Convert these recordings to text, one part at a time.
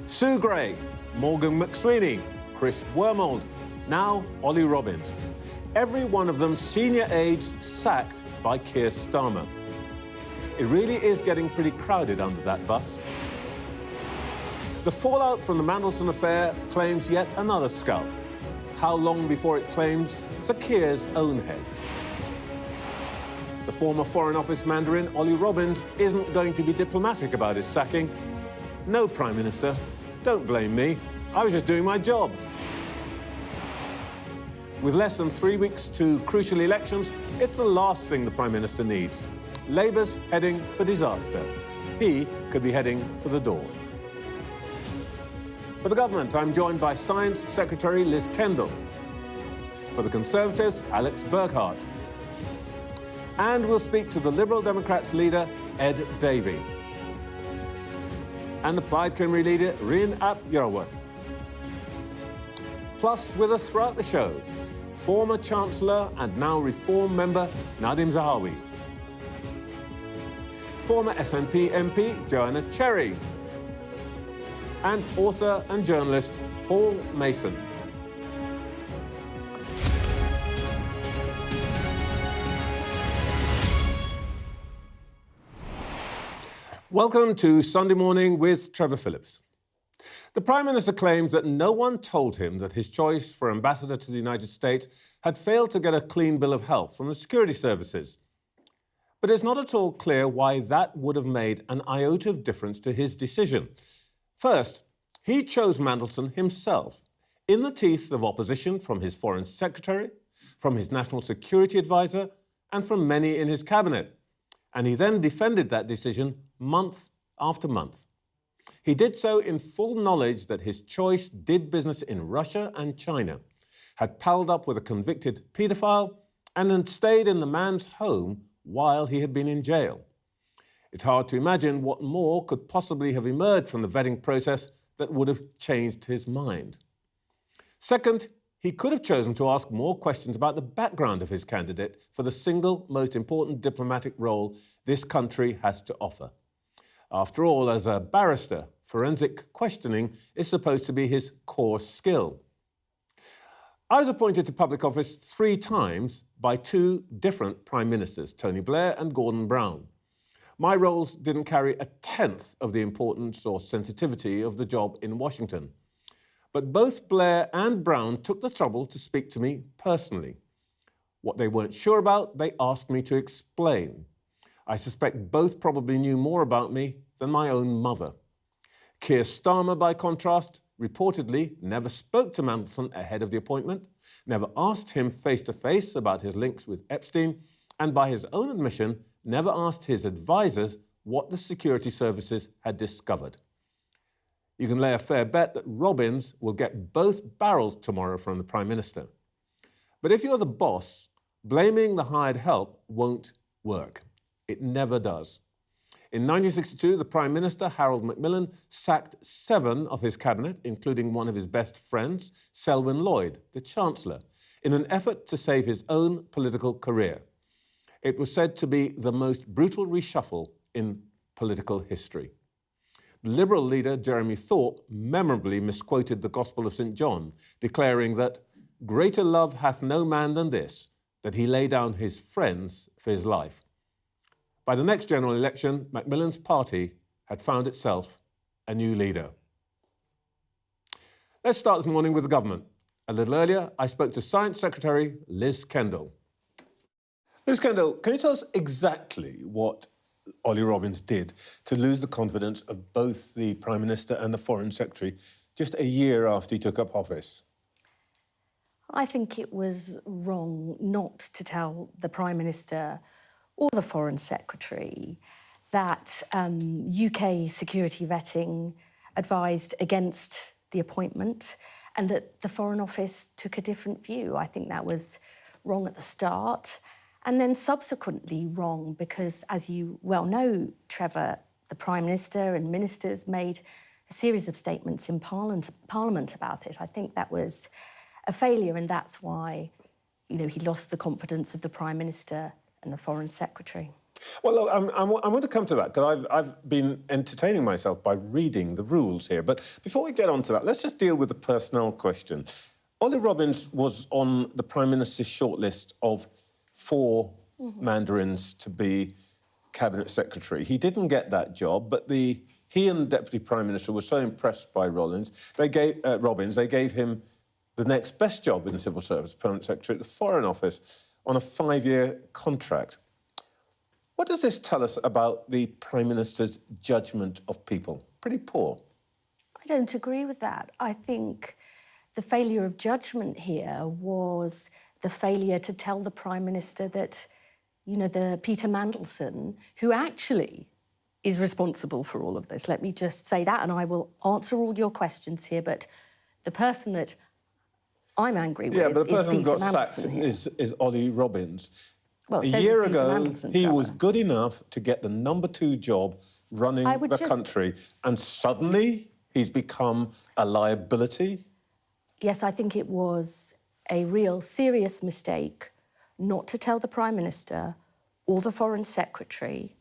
Sue Gray, Morgan McSweeney, Chris Wormold, now Ollie Robbins. Every one of them senior aides sacked by Keir Starmer. It really is getting pretty crowded under that bus. The fallout from the Mandelson affair claims yet another scalp. How long before it claims Sir Keir's own head? The former Foreign Office Mandarin, Ollie Robbins, isn't going to be diplomatic about his sacking. No, Prime Minister, don't blame me. I was just doing my job. With less than 3 weeks to crucial elections, it's the last thing the Prime Minister needs. Labour's heading for disaster. He could be heading for the door. For the government, I'm joined by Science Secretary Liz Kendall. For the Conservatives, Alex Burghart. And we'll speak to the Liberal Democrats leader, Ed Davey. And the Plaid Cymru leader, Rhun ap Iorwerth. Plus, with us throughout the show, former Chancellor and now Reform member, Nadim Zahawi. Former SNP MP, Joanna Cherry. And author and journalist, Paul Mason. Welcome to Sunday Morning with Trevor Phillips. The Prime Minister claims that no one told him that his choice for ambassador to the United States had failed to get a clean bill of health from the security services. But it's not at all clear why that would have made an iota of difference to his decision. First, he chose Mandelson himself, in the teeth of opposition from his Foreign Secretary, from his National Security Advisor, and from many in his cabinet. And he then defended that decision month after month. He did so in full knowledge that his choice did business in Russia and China, had palled up with a convicted paedophile, and had stayed in the man's home while he had been in jail. It's hard to imagine what more could possibly have emerged from the vetting process that would have changed his mind. Second, he could have chosen to ask more questions about the background of his candidate for the single most important diplomatic role this country has to offer. After all, as a barrister, forensic questioning is supposed to be his core skill. I was appointed to public office 3 times by 2 different Prime Ministers, Tony Blair and Gordon Brown. My roles didn't carry a tenth of the importance or sensitivity of the job in Washington. But both Blair and Brown took the trouble to speak to me personally. What they weren't sure about, they asked me to explain. I suspect both probably knew more about me than my own mother. Keir Starmer, by contrast, reportedly never spoke to Mandelson ahead of the appointment, never asked him face-to-face about his links with Epstein, and by his own admission, never asked his advisers what the security services had discovered. You can lay a fair bet that Robbins will get both barrels tomorrow from the Prime Minister. But if you're the boss, blaming the hired help won't work. It never does. In 1962, the Prime Minister, Harold Macmillan, sacked 7 of his cabinet, including one of his best friends, Selwyn Lloyd, the Chancellor, in an effort to save his own political career. It was said to be the most brutal reshuffle in political history. Liberal leader Jeremy Thorpe memorably misquoted the Gospel of St. John, declaring that greater love hath no man than this, that he lay down his friends for his life. By the next general election, Macmillan's party had found itself a new leader. Let's start this morning with the government. A little earlier, I spoke to Science Secretary Liz Kendall. Liz Kendall, can you tell us exactly what Ollie Robbins did to lose the confidence of both the Prime Minister and the Foreign Secretary just a year after he took up office? I think it was wrong not to tell the Prime Minister or the Foreign Secretary that UK security vetting advised against the appointment and that the Foreign Office took a different view. I think that was wrong at the start and then subsequently wrong because, as you well know, Trevor, the Prime Minister and ministers made a series of statements in Parliament about it. I think that was a failure, and that's why, he lost the confidence of the Prime Minister and the Foreign Secretary. Well, look, I want to come to that, because I've been entertaining myself by reading the rules here. But before we get on to that, let's just deal with the personnel question. Ollie Robbins was on the Prime Minister's shortlist of 4 Mandarins to be Cabinet Secretary. He didn't get that job, but he and the Deputy Prime Minister were so impressed by Robbins, they gave him the next best job in the civil service, Permanent Secretary at the Foreign Office, on a 5-year contract. What does this tell us about the Prime Minister's judgment of people? Pretty poor. I don't agree with that. I think the failure of judgment here was the failure to tell the Prime Minister that, you know, the Peter Mandelson, who actually is responsible for all of this. Let me just say that, and I will answer all your questions here, but the person that I'm angry with is Peter Mandelson. Yeah, but the person who got sacked is Ollie Robbins. Well, a year ago, he was good enough to get the #2 job running the country, and suddenly he's become a liability? Yes, I think it was a real serious mistake not to tell the Prime Minister or the Foreign Secretary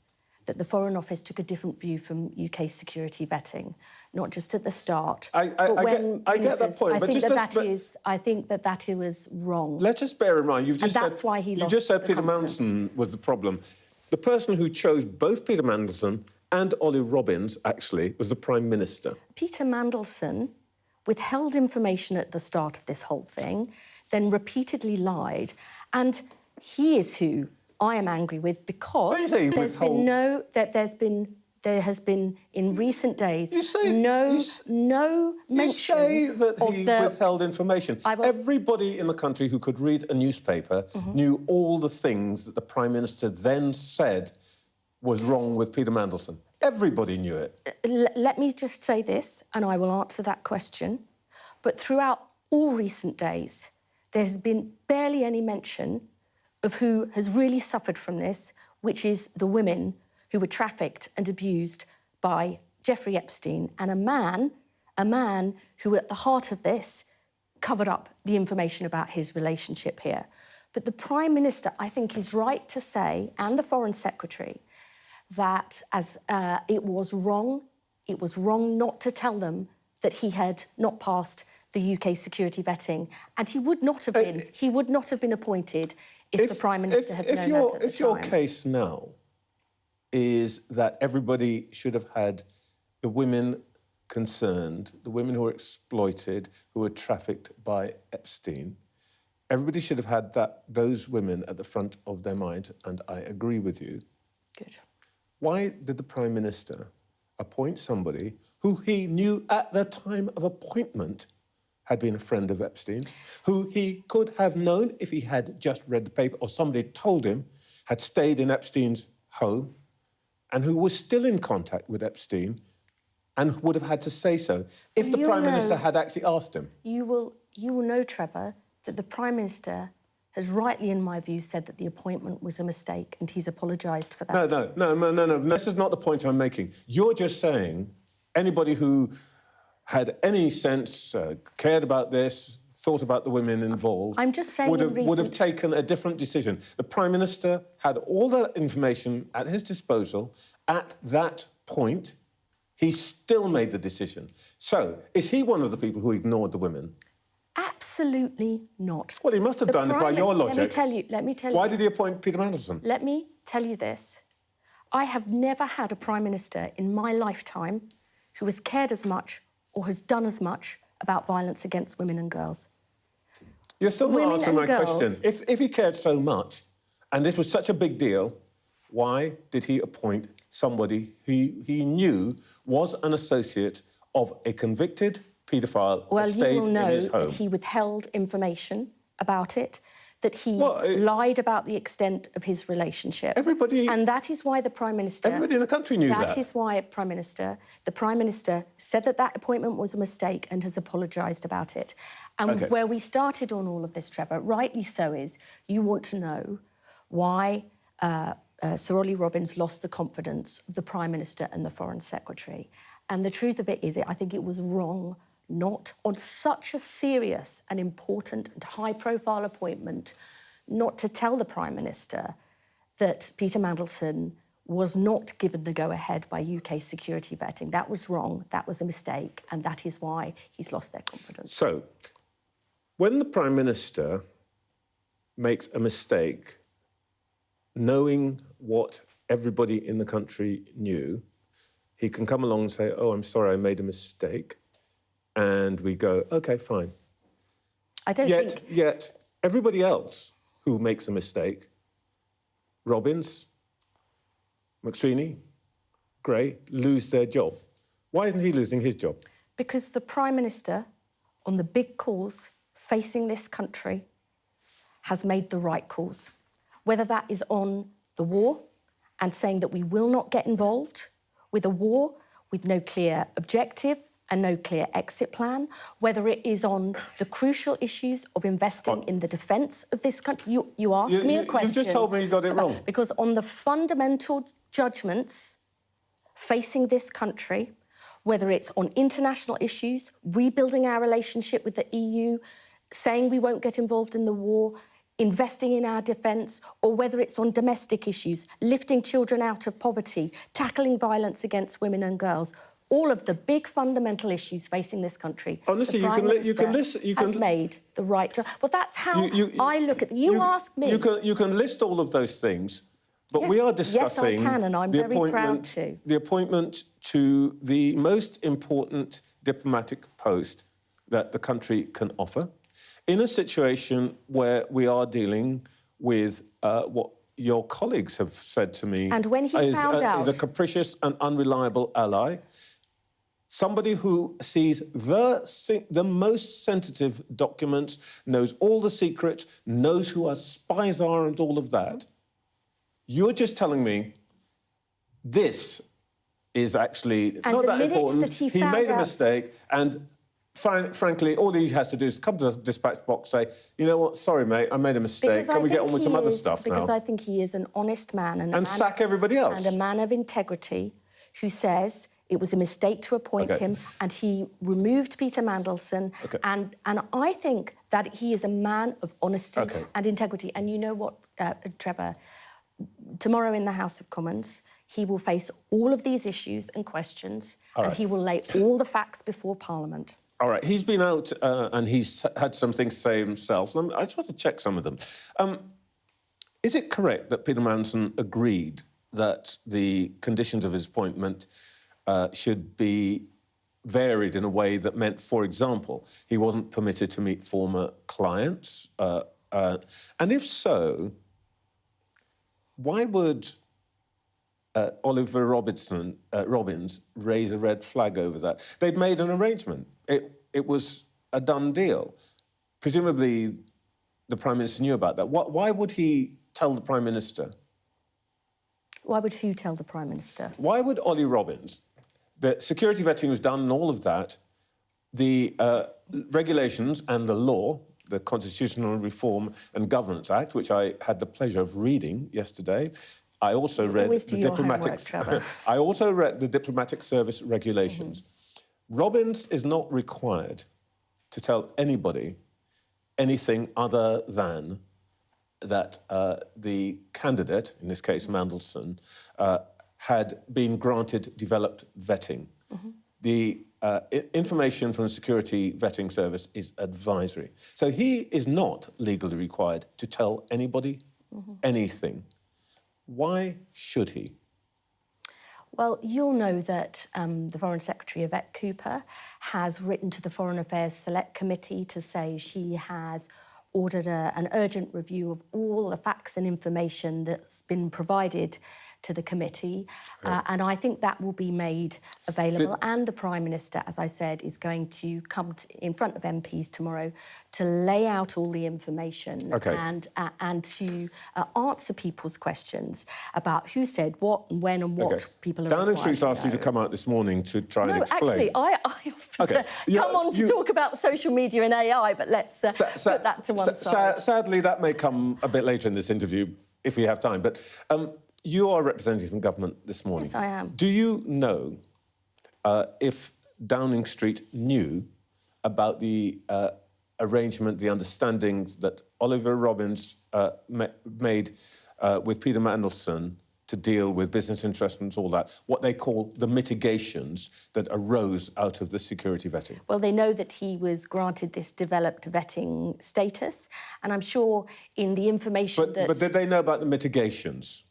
that the Foreign Office took a different view from UK security vetting, not just at the start. I get that point, but I think that was wrong. Let's just bear in mind, you just said Peter confidence. Mandelson was the problem. The person who chose both Peter Mandelson and Ollie Robbins, actually, was the Prime Minister. Peter Mandelson withheld information at the start of this whole thing, then repeatedly lied, and he is who I am angry with, because there has been in recent days no mention. You say that he withheld information. Everybody in the country who could read a newspaper knew all the things that the Prime Minister then said was wrong with Peter Mandelson. Everybody knew it. Let me just say this, and I will answer that question. But throughout all recent days, there's been barely any mention of who has really suffered from this, which is the women who were trafficked and abused by Jeffrey Epstein, and a man who, at the heart of this, covered up the information about his relationship here. But the Prime Minister, I think, is right to say, and the Foreign Secretary, that it was wrong not to tell them that he had not passed the UK security vetting, and he would not have been appointed if the Prime Minister had known that at the time. If your case now is that everybody should have had the women concerned, the women who were exploited, who were trafficked by Epstein, everybody should have had those women at the front of their minds, and I agree with you. Good. Why did the Prime Minister appoint somebody who he knew at the time of appointment had been a friend of Epstein's, who he could have known if he had just read the paper or somebody told him, had stayed in Epstein's home, and who was still in contact with Epstein and would have had to say so if the Prime Minister had actually asked him? You will know, Trevor, that the Prime Minister has rightly, in my view, said that the appointment was a mistake, and he's apologised for that. No. This is not the point I'm making. You're just saying anybody who had any sense, cared about this, thought about the women involved, I'm just saying would have taken a different decision. The Prime Minister had all that information at his disposal at that point. He still made the decision. So, is he one of the people who ignored the women? Absolutely not. Well, he must have done it by your logic. Let me tell you. Why did he appoint Peter Mandelson? Let me tell you this. I have never had a Prime Minister in my lifetime who has cared as much or has done as much about violence against women and girls. You're still not answering my question. If he cared so much, and this was such a big deal, why did he appoint somebody who he knew was an associate of a convicted paedophile who stayed in his home? Well, you will know that he withheld information about it, that he lied about the extent of his relationship. And that is why the Prime Minister... Everybody in the country knew that. That is why the Prime Minister said that appointment was a mistake and has apologised about it. And where we started on all of this, Trevor, rightly so, is you want to know why Sir Ollie Robbins lost the confidence of the Prime Minister and the Foreign Secretary. And the truth of it is, I think it was wrong not on such a serious and important and high-profile appointment, not to tell the Prime Minister that Peter Mandelson was not given the go-ahead by UK security vetting. That was wrong, that was a mistake, and that is why he's lost their confidence. So, when the Prime Minister makes a mistake, knowing what everybody in the country knew, he can come along and say, oh, I'm sorry, I made a mistake, and we go, OK, fine. I don't think... Yet, everybody else who makes a mistake, Robbins, McSweeney, Gray, lose their job. Why isn't he losing his job? Because the Prime Minister, on the big calls facing this country, has made the right calls. Whether that is on the war and saying that we will not get involved with a war with no clear objective and no clear exit plan, whether it is on the crucial issues of investing in the defence of this country. You asked me a question. You just told me you got it wrong. Because on the fundamental judgments facing this country, whether it's on international issues, rebuilding our relationship with the EU, saying we won't get involved in the war, investing in our defence, or whether it's on domestic issues, lifting children out of poverty, tackling violence against women and girls, all of the big fundamental issues facing this country. Honestly, the Prime Minister has can made the right job. Well, that's how I look at it. You ask me. You can list all of those things, but we are discussing... Yes, I can, and I'm very proud to. The appointment to the most important diplomatic post that the country can offer, in a situation where we are dealing with what your colleagues have said to me... And when he found out... ...is a capricious and unreliable ally, somebody who sees the most sensitive documents, knows all the secrets, knows who our spies are and all of that. You're just telling me this is actually not that important. He made a mistake, and frankly, all he has to do is come to the dispatch box, say, you know what, sorry, mate, I made a mistake. Can we get on with some other stuff now? Because I think he is an honest man. And sack everybody else. And a man of integrity who says it was a mistake to appoint him, and he removed Peter Mandelson. And I think that he is a man of honesty and integrity. And you know what, Trevor? Tomorrow in the House of Commons, he will face all of these issues and questions, and he will lay all the facts before Parliament. All right, he's been out and he's had some things to say himself. I just want to check some of them. Is it correct that Peter Mandelson agreed that the conditions of his appointment should be varied in a way that meant, for example, he wasn't permitted to meet former clients? And if so, why would Oliver Robbins raise a red flag over that? They'd made an arrangement. It was a done deal. Presumably, the Prime Minister knew about that. Why would he tell the Prime Minister? Why would who tell the Prime Minister? Why would Ollie Robbins? The security vetting was done and all of that. The regulations and the law, the Constitutional Reform and Governance Act, which I had the pleasure of reading yesterday. I also read I also read the Diplomatic Service regulations. Robbins is not required to tell anybody anything other than that the candidate, in this case Mandelson, had been granted developed vetting. The information from the Security Vetting Service is advisory. So he is not legally required to tell anybody anything. Why should he? Well, you'll know that the Foreign Secretary, Yvette Cooper, has written to the Foreign Affairs Select Committee to say she has ordered an urgent review of all the facts and information that's been provided to the committee, and I think that will be made available. And the Prime Minister, as I said, is going to come in front of MPs tomorrow to lay out all the information and to answer people's questions about who said what and when and what people are Downing required Street's asked you to come out this morning to try and explain. No, actually, I offered to come on to talk about social media and AI, but let's put that to one side. Sadly, that may come a bit later in this interview, if we have time. But you are representing the government this morning. Yes, I am. Do you know if Downing Street knew about the arrangement, the understandings that Oliver Robbins made with Peter Mandelson to deal with business interests and all that, what they call the mitigations that arose out of the security vetting? Well, they know that he was granted this developed vetting status, and I'm sure in the information But did they know about the mitigations?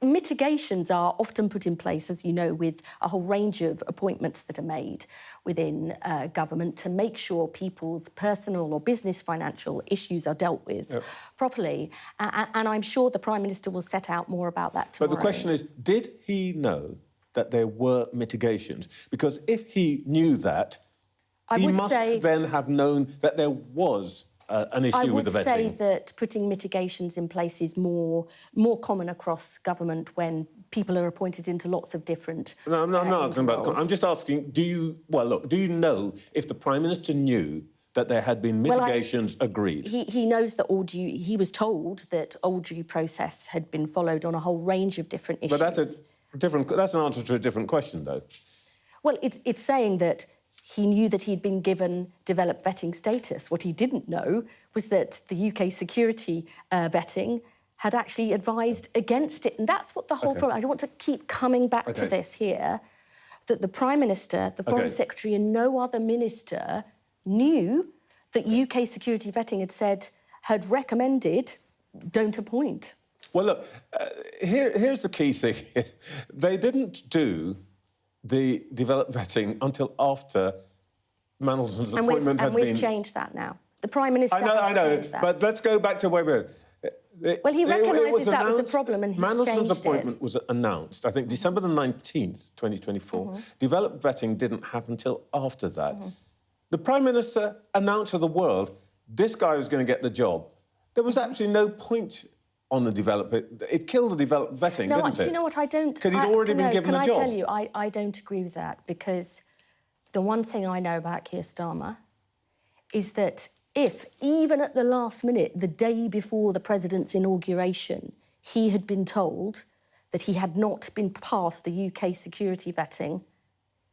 Mitigations are often put in place, as you know, with a whole range of appointments that are made within government to make sure people's personal or business financial issues are dealt with properly. And I'm sure the Prime Minister will set out more about that tomorrow. But the question is, did he know that there were mitigations? Because if he knew that, he must then have known that there was an issue with the vetting. I would say that putting mitigations in place is more common across government when people are appointed into lots of different No, I'm not asking about... I'm just asking, do you know if the Prime Minister knew that there had been mitigations agreed? He knows that he was told that all due process had been followed on a whole range of different issues. But that's an answer to a different question, though. Well, it's saying that he knew that he'd been given developed vetting status. What he didn't know was that the UK security vetting had actually advised against it. And that's what the whole problem... I don't want to keep coming back to this here, that the Prime Minister, the Foreign Secretary and no other minister knew that UK security vetting had recommended don't appoint. Well, look, here's the key thing. They didn't do the developed vetting until after Mandelson's appointment had been... And we've changed that now. The Prime Minister has changed that. But let's go back to where we're... Well, he recognises that was a problem and he's changed it. Mandelson's appointment was announced, I think, December the 19th, 2024. Developed vetting didn't happen until after that. The Prime Minister announced to the world this guy was going to get the job. There was absolutely no point on the development. It killed the developed vetting, didn't it? Do you know what? I don't... Because he'd already been given the job. Can I tell you, I don't agree with that, because the one thing I know about Keir Starmer is that if, even at the last minute, the day before the President's inauguration, he had been told that he had not been past the UK security vetting,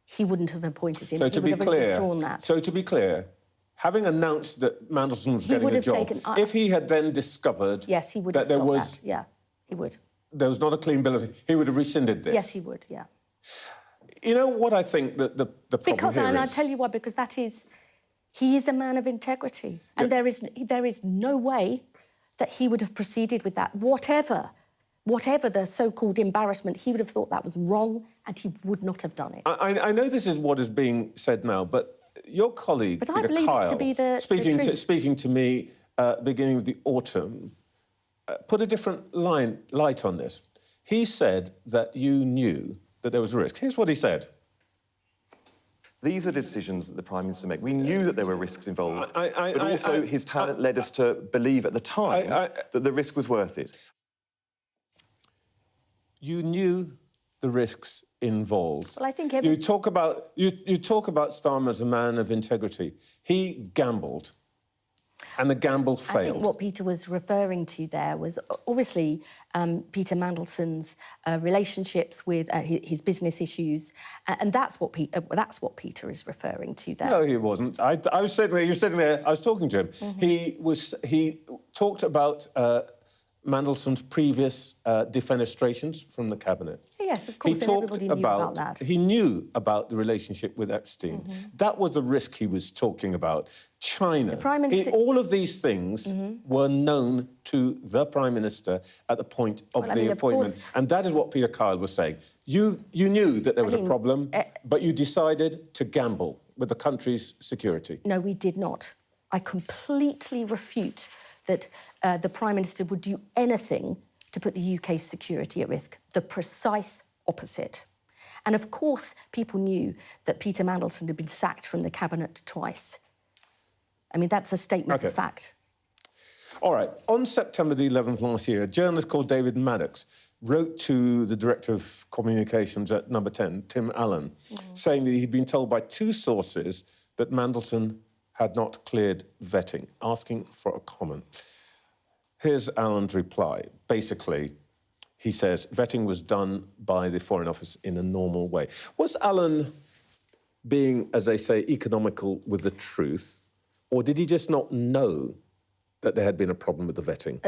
he wouldn't have appointed him. So to be clear, withdrawn that. So to be clear, having announced that Mandelson was getting the job, if he had then discovered he would that there was... Yeah, he would. There was not a clean bill of... He would have rescinded this. Yes, he would, yeah. You know what I think that the problem here is? And I'll tell you why, because that is... He is a man of integrity, and there is no way that he would have proceeded with that. Whatever the so-called embarrassment, he would have thought that was wrong, and he would not have done it. I know this is what is being said now, but your colleague, but Peter I believe Kyle, it to be the speaking to me beginning of the autumn, put a different light on this. He said that you knew that there was a risk. Here's what he said. These are decisions that the Prime Minister made. We knew that there were risks involved, but also his talent led us to believe at the time that the risk was worth it. You knew the risks involved. Well, I think you talk about Starmer as a man of integrity. He gambled, and the gamble failed. I think what Peter was referring to there was obviously Peter Mandelson's relationships with his business issues, and that's what Peter is referring to there. No, he wasn't. I was sitting there. You were sitting there. I was talking to him. He talked about Mandelson's previous defenestrations from the cabinet. Yes, of course, everybody knew about that. He knew about the relationship with Epstein. That was the risk he was talking about. China. The Prime Minister... all of these things were known to the Prime Minister at the point of the appointment. And that is what Peter Kyle was saying. You knew that there was a problem, but you decided to gamble with the country's security. No, we did not. I completely refute that the Prime Minister would do anything to put the UK's security at risk. The precise opposite. And of course, people knew that Peter Mandelson had been sacked from the cabinet twice. I mean, that's a statement of fact. All right. On September the 11th last year, a journalist called David Maddox wrote to the Director of Communications at Number 10, Tim Allen, saying that he'd been told by two sources that Mandelson had not cleared vetting, asking for a comment. Here's Allen's reply. Basically, he says, vetting was done by the Foreign Office in a normal way. Was Allen being, as they say, economical with the truth, or did he just not know that there had been a problem with the vetting?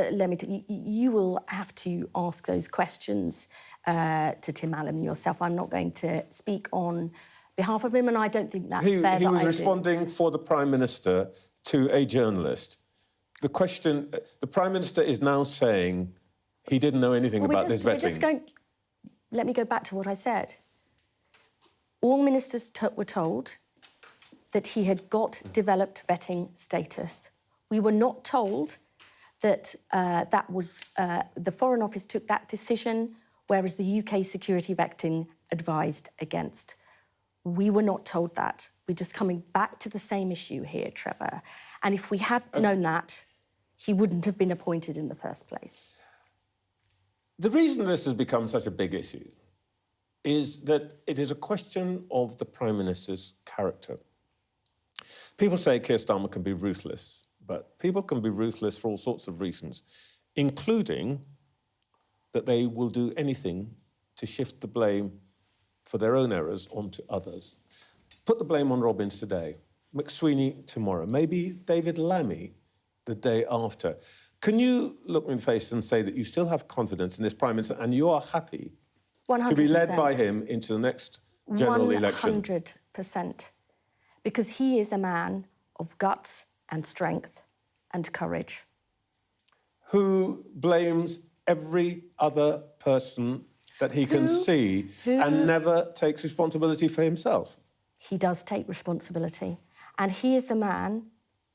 You will have to ask those questions to Tim Allen yourself. I'm not going to speak on behalf of him, and I don't think that's fair. He was responding for the Prime Minister to a journalist. The Prime Minister is now saying he didn't know anything about this vetting. Let me go back to what I said. All ministers were told that he had got developed vetting status. We were not told that the Foreign Office took that decision, whereas the UK security vetting advised against. We were not told that. We're just coming back to the same issue here, Trevor. And if we had known that, he wouldn't have been appointed in the first place. The reason this has become such a big issue is that it is a question of the Prime Minister's character. People say Keir Starmer can be ruthless, but people can be ruthless for all sorts of reasons, including that they will do anything to shift the blame for their own errors onto others. Put the blame on Robbins today, McSweeney tomorrow, maybe David Lammy the day after. Can you look me in the face and say that you still have confidence in this Prime Minister and you are happy 100%. to be led by him into the next general election? 100%. Because he is a man of guts and strength and courage. Who blames every other person that he can see and never takes responsibility for himself? He does take responsibility. And he is a man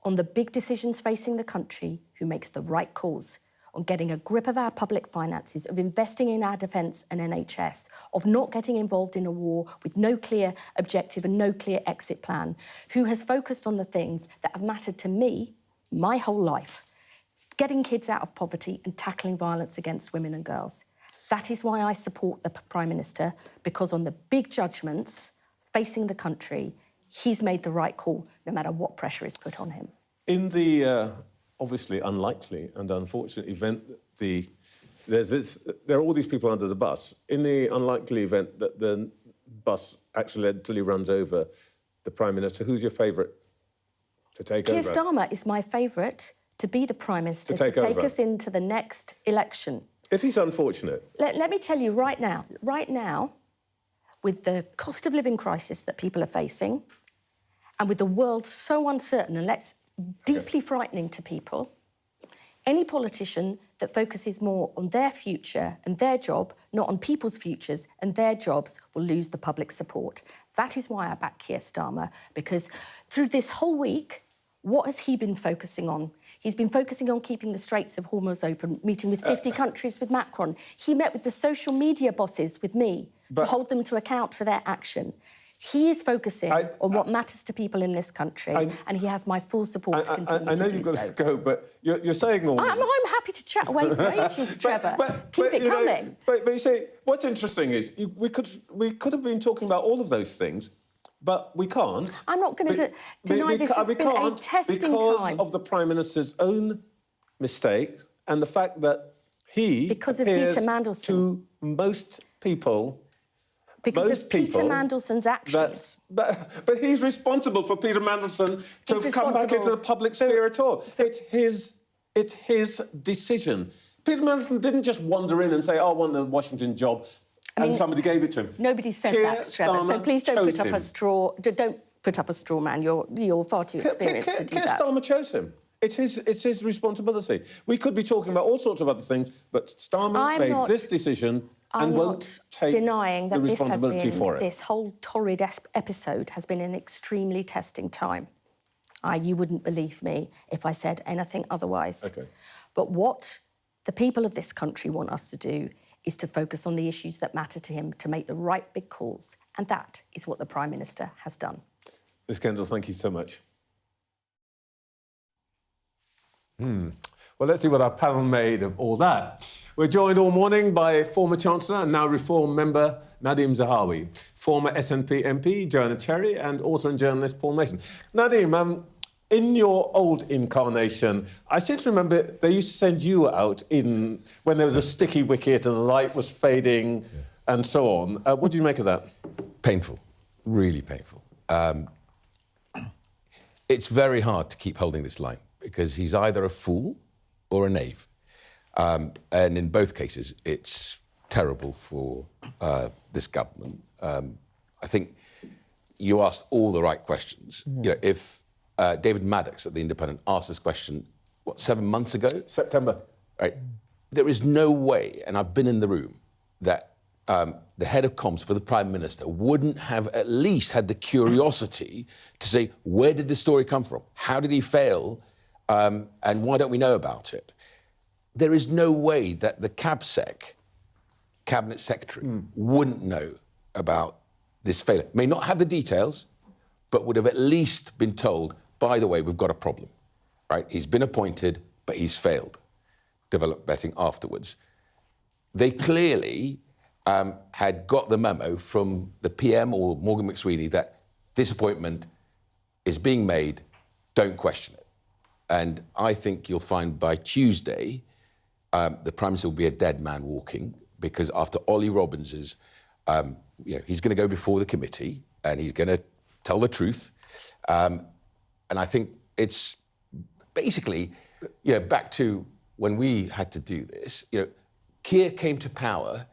on the big decisions facing the country who makes the right calls on getting a grip of our public finances, of investing in our defence and NHS, of not getting involved in a war with no clear objective and no clear exit plan, who has focused on the things that have mattered to me my whole life, getting kids out of poverty and tackling violence against women and girls. That is why I support the Prime Minister, because on the big judgments facing the country, he's made the right call, no matter what pressure is put on him. In the obviously unlikely and unfortunate event that there are all these people under the bus, in the unlikely event that the bus accidentally runs over the Prime Minister, who's your favourite to take over? Keir Starmer is my favourite to be the Prime Minister, to take us into the next election. If he's unfortunate. Let me tell you right now, with the cost of living crisis that people are facing, and with the world so uncertain and deeply frightening to people, any politician that focuses more on their future and their job, not on people's futures and their jobs, will lose the public support. That is why I back Keir Starmer, because through this whole week, what has he been focusing on? He's been focusing on keeping the Straits of Hormuz open, meeting with 50 countries with Macron. He met with the social media bosses with me to hold them to account for their action. He is focusing on what matters to people in this country, and he has my full support to continue to do so. I know you've got to go, but you're saying all... I'm happy to chat away for ages, Trevor. Keep it coming. But you see, what's interesting is we could have been talking about all of those things, but we can't. I'm not going to deny this has been a testing time. Because of the Prime Minister's own mistake and the fact that he because of Peter Mandelson. To most people... Because of Peter Mandelson's actions. But he's responsible for Peter Mandelson to have come back into the public sphere at all. It's his decision. Peter Mandelson didn't just wander in and say, I want the Washington job, and somebody gave it to him. Nobody said that, Trevor, so please don't put up a straw... Don't put up a straw man. You're far too experienced to do that. Keir Starmer chose him. It's his responsibility. We could be talking about all sorts of other things, but Starmer made this decision... I'm not denying that this whole torrid episode has been an extremely testing time. You wouldn't believe me if I said anything otherwise. Okay. But what the people of this country want us to do is to focus on the issues that matter to him, to make the right big calls. And that is what the Prime Minister has done. Liz Kendall, thank you so much. Well, let's see what our panel made of all that. We're joined all morning by former Chancellor and now Reform member Nadhim Zahawi, former SNP MP Joanna Cherry and author and journalist Paul Mason. Nadhim, in your old incarnation, I seem to remember they used to send you out when there was a sticky wicket and the light was fading and so on. What do you make of that? Painful, really painful. It's very hard to keep holding this line because he's either a fool or a knave. And in both cases, it's terrible for this government. I think you asked all the right questions. You know, if David Maddox at The Independent asked this question, 7 months ago? September. Right. There is no way, and I've been in the room, that the head of comms for the Prime Minister wouldn't have at least had the curiosity to say, where did this story come from? How did he fail? And why don't we know about it? There is no way that the CabSec, Cabinet Secretary, wouldn't know about this failure. May not have the details, but would have at least been told, by the way, we've got a problem, right? He's been appointed, but he's failed. Develop vetting afterwards. They clearly had got the memo from the PM or Morgan McSweeney that this appointment is being made, don't question it. And I think you'll find by Tuesday, the Prime Minister will be a dead man walking, because after Ollie Robbins's, he's going to go before the committee and he's going to tell the truth. And I think it's basically, back to when we had to do this, Keir came to power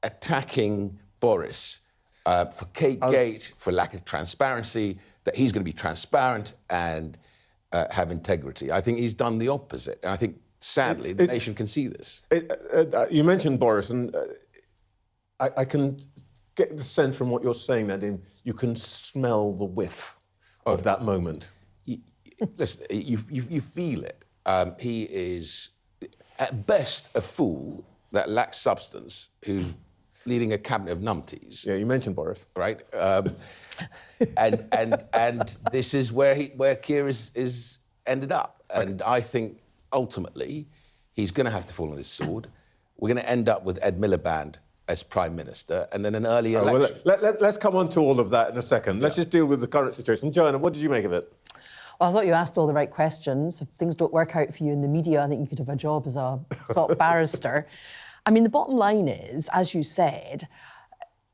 attacking Boris for Kate Gate, for lack of transparency, that he's going to be transparent and have integrity. I think he's done the opposite. And I think, sadly, the nation can see this. You mentioned Boris, and I can get the sense from what you're saying that you can smell the whiff of that moment. Listen, you feel it. He is, at best, a fool that lacks substance, who's leading a cabinet of numpties. Yeah, you mentioned Boris. Right? And this is where Keir is ended up. And I think, ultimately, he's going to have to fall on this sword. We're going to end up with Ed Miliband as Prime Minister, and then an early election. Well, let's come on to all of that in a second. Let's just deal with the current situation. Joanna, what did you make of it? Well, I thought you asked all the right questions. If things don't work out for you in the media, I think you could have a job as a top barrister. I mean, the bottom line is, as you said,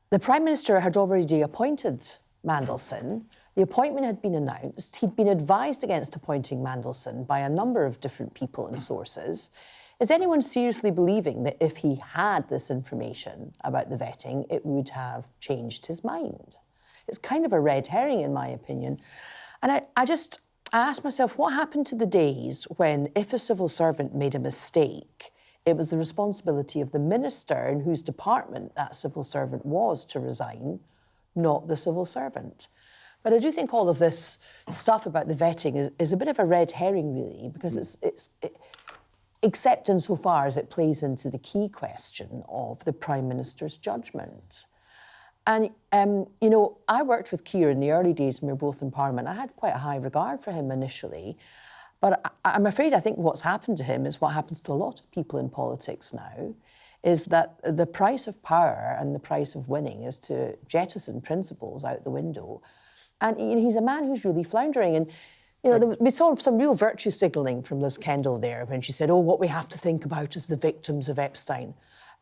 the Prime Minister had already appointed Mandelson. The appointment had been announced. He'd been advised against appointing Mandelson by a number of different people and sources. Is anyone seriously believing that if he had this information about the vetting, it would have changed his mind? It's kind of a red herring, in my opinion. And I asked myself, what happened to the days when, if a civil servant made a mistake, it was the responsibility of the minister in whose department that civil servant was to resign, not the civil servant? But I do think all of this stuff about the vetting is a bit of a red herring, really, because except insofar as it plays into the key question of the Prime Minister's judgment. And, I worked with Keir in the early days when we were both in Parliament. I had quite a high regard for him initially. But I'm afraid I think what's happened to him is what happens to a lot of people in politics now, is that the price of power and the price of winning is to jettison principles out the window. And he's a man who's really floundering. And, we saw some real virtue signalling from Liz Kendall there when she said, what we have to think about is the victims of Epstein.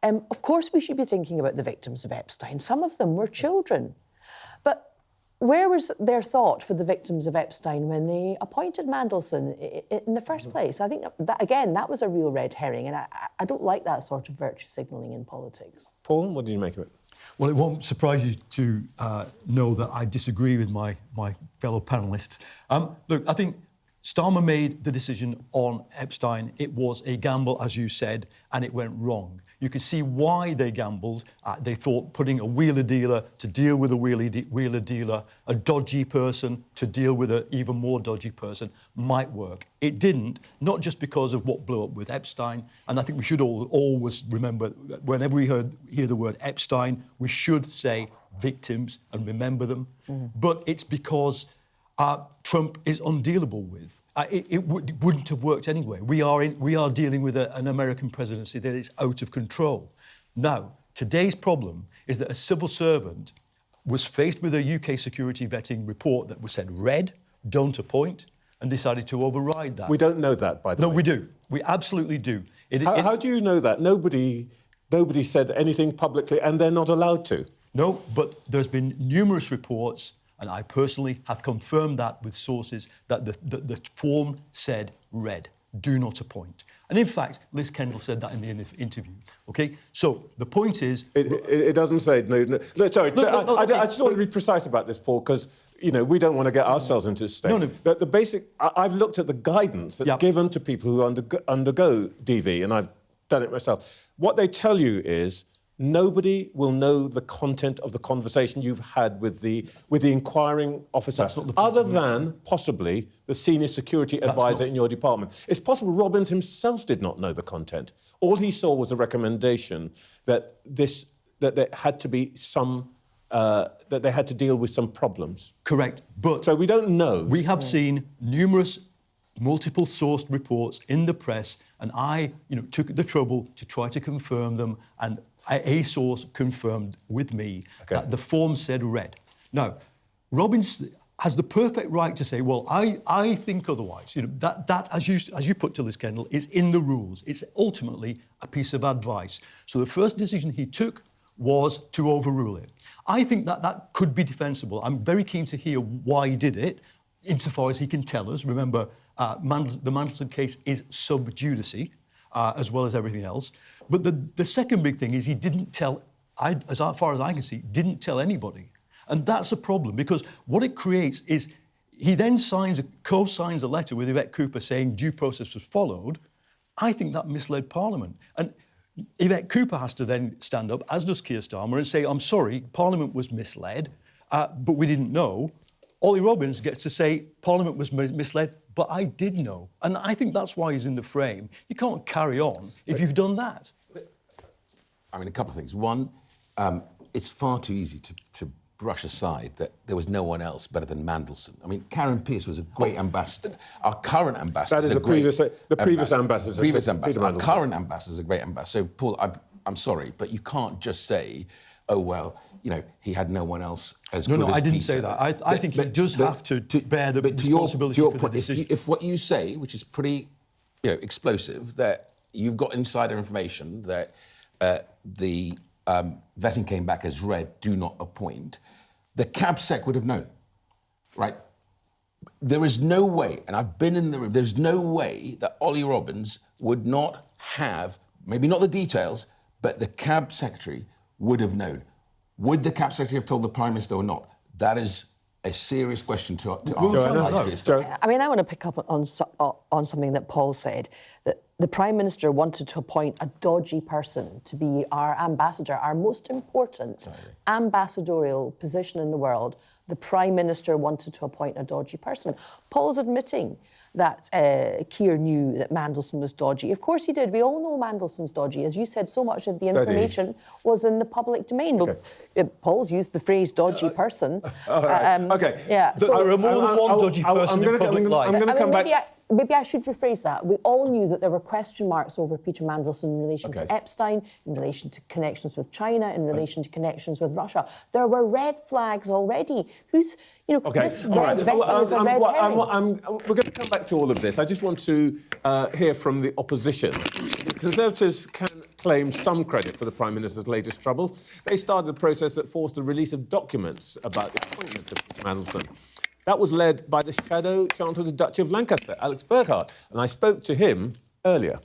Of course we should be thinking about the victims of Epstein. Some of them were children. But where was their thought for the victims of Epstein when they appointed Mandelson in the first place? I think, that was a real red herring, and I don't like that sort of virtue signalling in politics. Paul, what do you make of it? Well, it won't surprise you to know that I disagree with my fellow panellists. Look, I think Starmer made the decision on Epstein. It was a gamble, as you said, and it went wrong. You can see why they gambled. They thought putting a wheeler dealer to deal with a wheeler dealer, a dodgy person to deal with an even more dodgy person, might work. It didn't, not just because of what blew up with Epstein. And I think we should always remember that whenever we hear the word Epstein, we should say victims and remember them. But it's because Trump is undealable with. It wouldn't have worked anyway. We are dealing with an American presidency that is out of control. Now, today's problem is that a civil servant was faced with a UK security vetting report that was said red, don't appoint, and decided to override that. We don't know that, by the way. No, we do. We absolutely do. How do you know that? Nobody said anything publicly, and they're not allowed to. No, but there's been numerous reports And I personally have confirmed that with sources that the form said red, do not appoint. And in fact, Liz Kendall said that in the interview. Okay, so the point is, it doesn't say no. Sorry, I just want to be precise about this, Paul, because we don't want to get ourselves into this state. No. The basic. I've looked at the guidance that's given to people who undergo DV, and I've done it myself. What they tell you is nobody will know the content of the conversation you've had with the inquiring officer, other than possibly the senior security advisor in your department. It's possible Robbins himself did not know the content. All he saw was a recommendation that there had to be some that they had to deal with some problems. Correct, but so we don't know. We have seen numerous multiple sourced reports in the press, and I took the trouble to try to confirm them, and a source confirmed with me that the form said red. Now, Robbins has the perfect right to say, well, I think otherwise. That as you put to Liz Kendall, is in the rules. It's ultimately a piece of advice. So the first decision he took was to overrule it. I think that could be defensible. I'm very keen to hear why he did it, insofar as he can tell us. Remember, the Mandelson case is sub judice, as well as everything else. But the second big thing is he didn't tell, as far as I can see, didn't tell anybody. And that's a problem, because what it creates is he then co-signs a letter with Yvette Cooper saying due process was followed. I think that misled Parliament. And Yvette Cooper has to then stand up, as does Keir Starmer, and say, I'm sorry, Parliament was misled, but we didn't know. Ollie Robbins gets to say Parliament was misled, but I did know. And I think that's why he's in the frame. You can't carry on if you've done that. I mean, a couple of things. One, it's far too easy to brush aside that there was no one else better than Mandelson. I mean, Karen Pierce was a great ambassador. Our current ambassador is a great ambassador. The previous ambassador. Previous ambassador. Our current ambassador is a great ambassador. So, Paul, I'm sorry, but you can't just say, oh, well, he had no one else as good as No, I didn't Peter. say that. I think he does have to bear the responsibility for the decision. If what you say, which is pretty explosive, that you've got insider information that the vetting came back as red, do not appoint, the CabSec would have known, right? There is no way, and I've been in the room, there's no way that Ollie Robbins would not have, maybe not the details, but the Cab Secretary would have known. Would the Cab Secretary have told the Prime Minister or not? That is a serious question to answer. I mean, I want to pick up on something that Paul said, that the Prime Minister wanted to appoint a dodgy person to be our ambassador, our most important ambassadorial position in the world. The Prime Minister wanted to appoint a dodgy person. Paul's admitting that Keir knew that Mandelson was dodgy. Of course he did. We all know Mandelson's dodgy. As you said, so much of the information was in the public domain. Okay. Paul's used the phrase dodgy person. Okay. Yeah. So there are more than one dodgy person in public life. I'm going to come back. Maybe I should rephrase that. We all knew that there were question marks over Peter Mandelson in relation to Epstein, in relation to connections with China, in relation to connections with Russia. There were red flags already. This red vetting is a red herring. We're going to come back to all of this. I just want to hear from the opposition. The Conservatives can claim some credit for the Prime Minister's latest troubles. They started a process that forced the release of documents about the appointment of Peter Mandelson. That was led by the Shadow Chancellor of the Duchy of Lancaster, Alex Burghart, and I spoke to him earlier.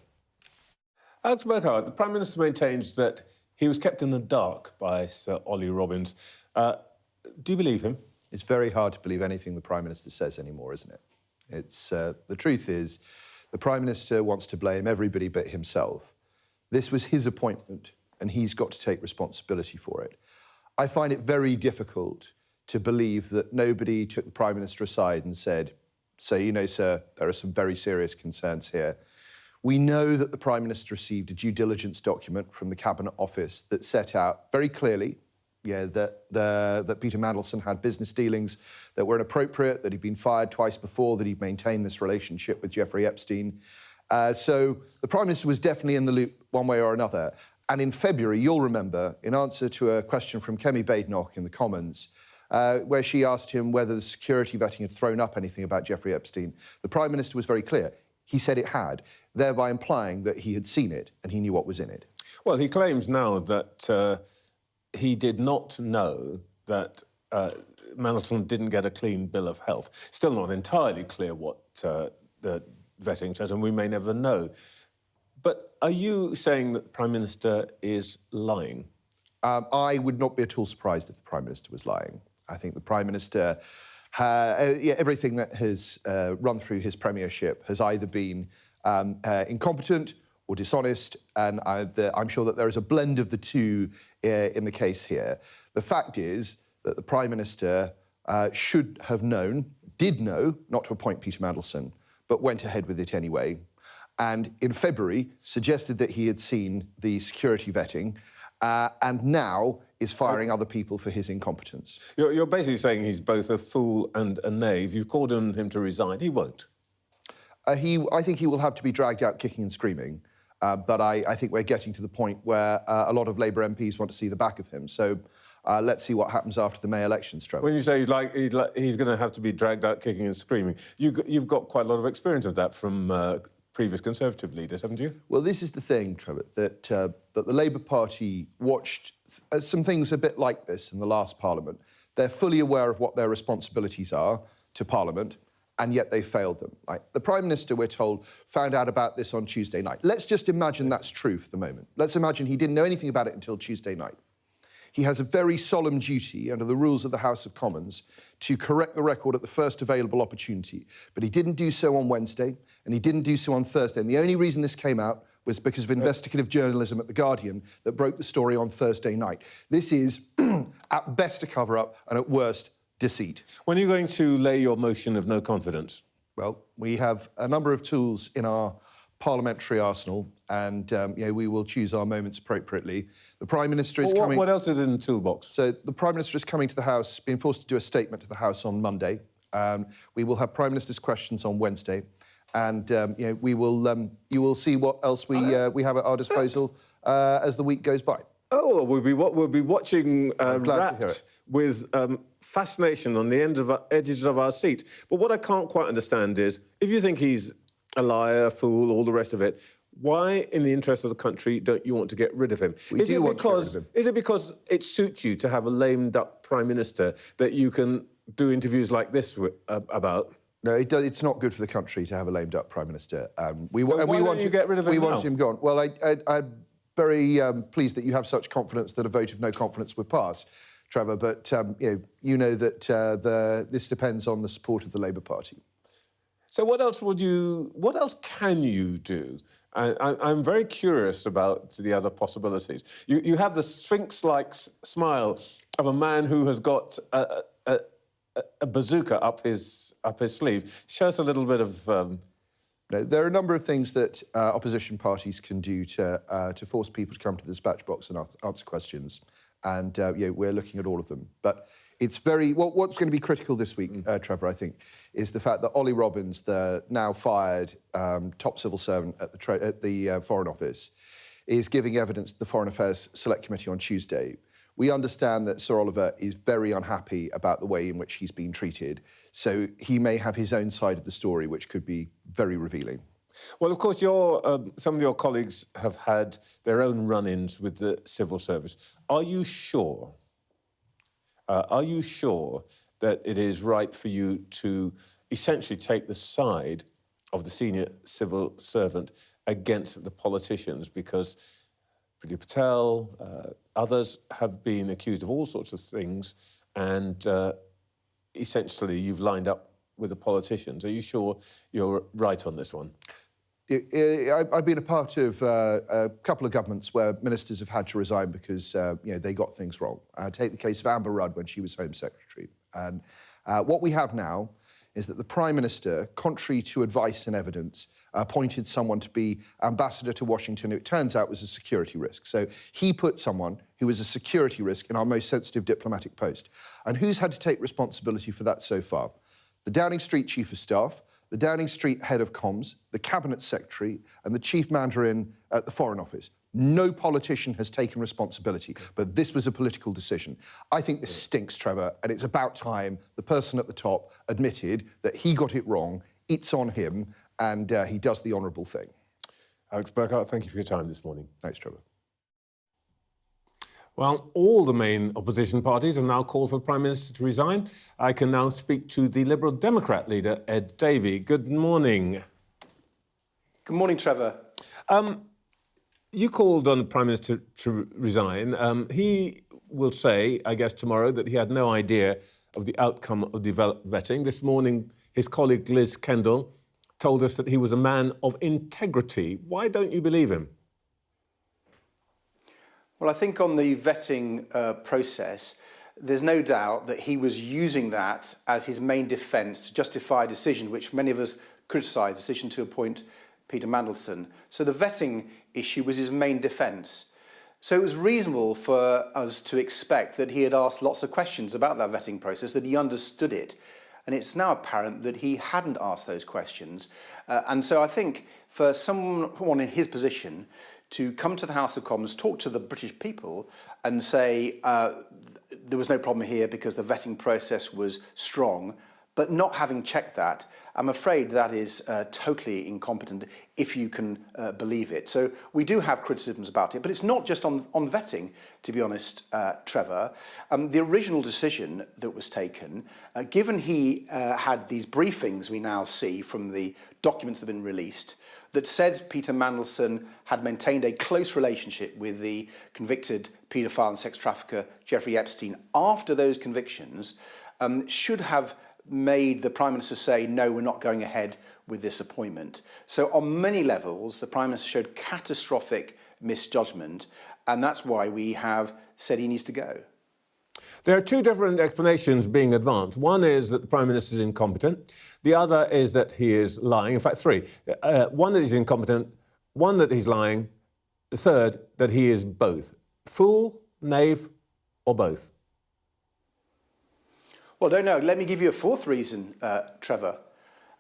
Alex Burghart, the Prime Minister maintains that he was kept in the dark by Sir Ollie Robbins. Do you believe him? It's very hard to believe anything the Prime Minister says anymore, isn't it? It's the truth is, the Prime Minister wants to blame everybody but himself. This was his appointment, and he's got to take responsibility for it. I find it very difficult to believe that nobody took the Prime Minister aside and said, so, sir, there are some very serious concerns here. We know that the Prime Minister received a due diligence document from the Cabinet Office that set out very clearly that Peter Mandelson had business dealings that were inappropriate, that he'd been fired twice before, that he'd maintained this relationship with Jeffrey Epstein. So the Prime Minister was definitely in the loop one way or another. And in February, you'll remember, in answer to a question from Kemi Badenoch in the Commons, where she asked him whether the security vetting had thrown up anything about Jeffrey Epstein, the Prime Minister was very clear. He said it had, thereby implying that he had seen it and he knew what was in it. Well, he claims now that he did not know that Mandelson didn't get a clean bill of health. Still not entirely clear what the vetting says, and we may never know. But are you saying that the Prime Minister is lying? I would not be at all surprised if the Prime Minister was lying. I think the Prime Minister, everything that has run through his premiership has either been incompetent or dishonest, and I'm sure that there is a blend of the two in the case here. The fact is that the Prime Minister should have known, did know, not to appoint Peter Mandelson, but went ahead with it anyway, and in February suggested that he had seen the security vetting, and now is firing other people for his incompetence. You're basically saying he's both a fool and a knave. You've called on him to resign. He won't. I think he will have to be dragged out kicking and screaming, but I think we're getting to the point where a lot of Labour MPs want to see the back of him. So let's see what happens after the May elections, Trevor. When you say he's going to have to be dragged out kicking and screaming, you've got quite a lot of experience of that from previous Conservative leaders, haven't you? Well, this is the thing, Trevor, that the Labour Party watched some things a bit like this in the last Parliament. They're fully aware of what their responsibilities are to Parliament, and yet they failed them. Like, the Prime Minister, we're told, found out about this on Tuesday night. Let's just imagine that's true for the moment. Let's imagine he didn't know anything about it until Tuesday night. He has a very solemn duty under the rules of the House of Commons to correct the record at the first available opportunity. But he didn't do so on Wednesday, and he didn't do so on Thursday. And the only reason this came out was because of investigative journalism at The Guardian that broke the story on Thursday night. This is, at best, a cover-up, and at worst, deceit. When are you going to lay your motion of no confidence? Well, we have a number of tools in our parliamentary arsenal, and we will choose our moments appropriately. The Prime Minister is coming... What else is in the toolbox? So the Prime Minister is coming to the House, being forced to do a statement to the House on Monday. We will have Prime Minister's questions on Wednesday, and we will you will see what else we have at our disposal as the week goes by. Oh, we'll be watching wrapped with fascination on the edges of our seat. But what I can't quite understand is, if you think he's a liar, a fool, all the rest of it, why, in the interest of the country, don't you want to get rid of him? Is it because it suits you to have a lame duck Prime Minister that you can do interviews like this about? No, it's not good for the country to have a lame duck Prime Minister. Why don't you get rid of him now? We want him gone. Well, I'm very pleased that you have such confidence that a vote of no confidence would pass, Trevor, but you know that this depends on the support of the Labour Party. So what else can you do? I'm very curious about the other possibilities. You have the Sphinx-like smile of a man who has got a bazooka up his sleeve. Show us a little bit of... There are a number of things that opposition parties can do to force people to come to the dispatch box and answer questions, and we're looking at all of them. But it's what's going to be critical this week, Trevor, I think, is the fact that Ollie Robbins, the now fired top civil servant at the Foreign Office, is giving evidence to the Foreign Affairs Select Committee on Tuesday. We understand that Sir Oliver is very unhappy about the way in which he's been treated, so he may have his own side of the story, which could be very revealing. Well, of course, some of your colleagues have had their own run-ins with the civil service. Are you sure that it is right for you to essentially take the side of the senior civil servant against the politicians? Because Priti Patel, others have been accused of all sorts of things, and essentially you've lined up with the politicians. Are you sure you're right on this one? I've been a part of a couple of governments where ministers have had to resign because they got things wrong. Take the case of Amber Rudd when she was Home Secretary. And what we have now is that the Prime Minister, contrary to advice and evidence, appointed someone to be ambassador to Washington, who it turns out was a security risk. So he put someone who was a security risk in our most sensitive diplomatic post. And who's had to take responsibility for that so far? The Downing Street Chief of Staff, the Downing Street Head of Comms, the Cabinet Secretary, and the Chief Mandarin at the Foreign Office. No politician has taken responsibility, but this was a political decision. I think this stinks, Trevor, and it's about time the person at the top admitted that he got it wrong, it's on him, and he does the honourable thing. Alex Burghart, thank you for your time this morning. Thanks, Trevor. Well, all the main opposition parties have now called for the Prime Minister to resign. I can now speak to the Liberal Democrat leader, Ed Davey. Good morning. Good morning, Trevor. You called on the Prime Minister to resign. He will say, I guess tomorrow, that he had no idea of the outcome of the vetting. This morning, his colleague Liz Kendall told us that he was a man of integrity. Why don't you believe him? Well, I think on the vetting process, there's no doubt that he was using that as his main defence to justify a decision which many of us criticise, the decision to appoint Peter Mandelson. So the vetting issue was his main defence. So it was reasonable for us to expect that he had asked lots of questions about that vetting process, that he understood it. And it's now apparent that he hadn't asked those questions. And so I think for someone in his position to come to the House of Commons, talk to the British people and say there was no problem here because the vetting process was strong, but not having checked that, I'm afraid that is totally incompetent, if you can believe it. So we do have criticisms about it, but it's not just on vetting, to be honest, Trevor. The original decision that was taken, given he had these briefings we now see from the documents that have been released, that said Peter Mandelson had maintained a close relationship with the convicted paedophile and sex trafficker Jeffrey Epstein after those convictions, should have made the Prime Minister say, no, we're not going ahead with this appointment. So on many levels, the Prime Minister showed catastrophic misjudgment, and that's why we have said he needs to go. There are two different explanations being advanced. One is that the Prime Minister is incompetent. The other is that he is lying. In fact, three. One, that he's incompetent. One, that he's lying. The third, that he is both. Fool, knave, or both? Well, I don't know. Let me give you a fourth reason, Trevor.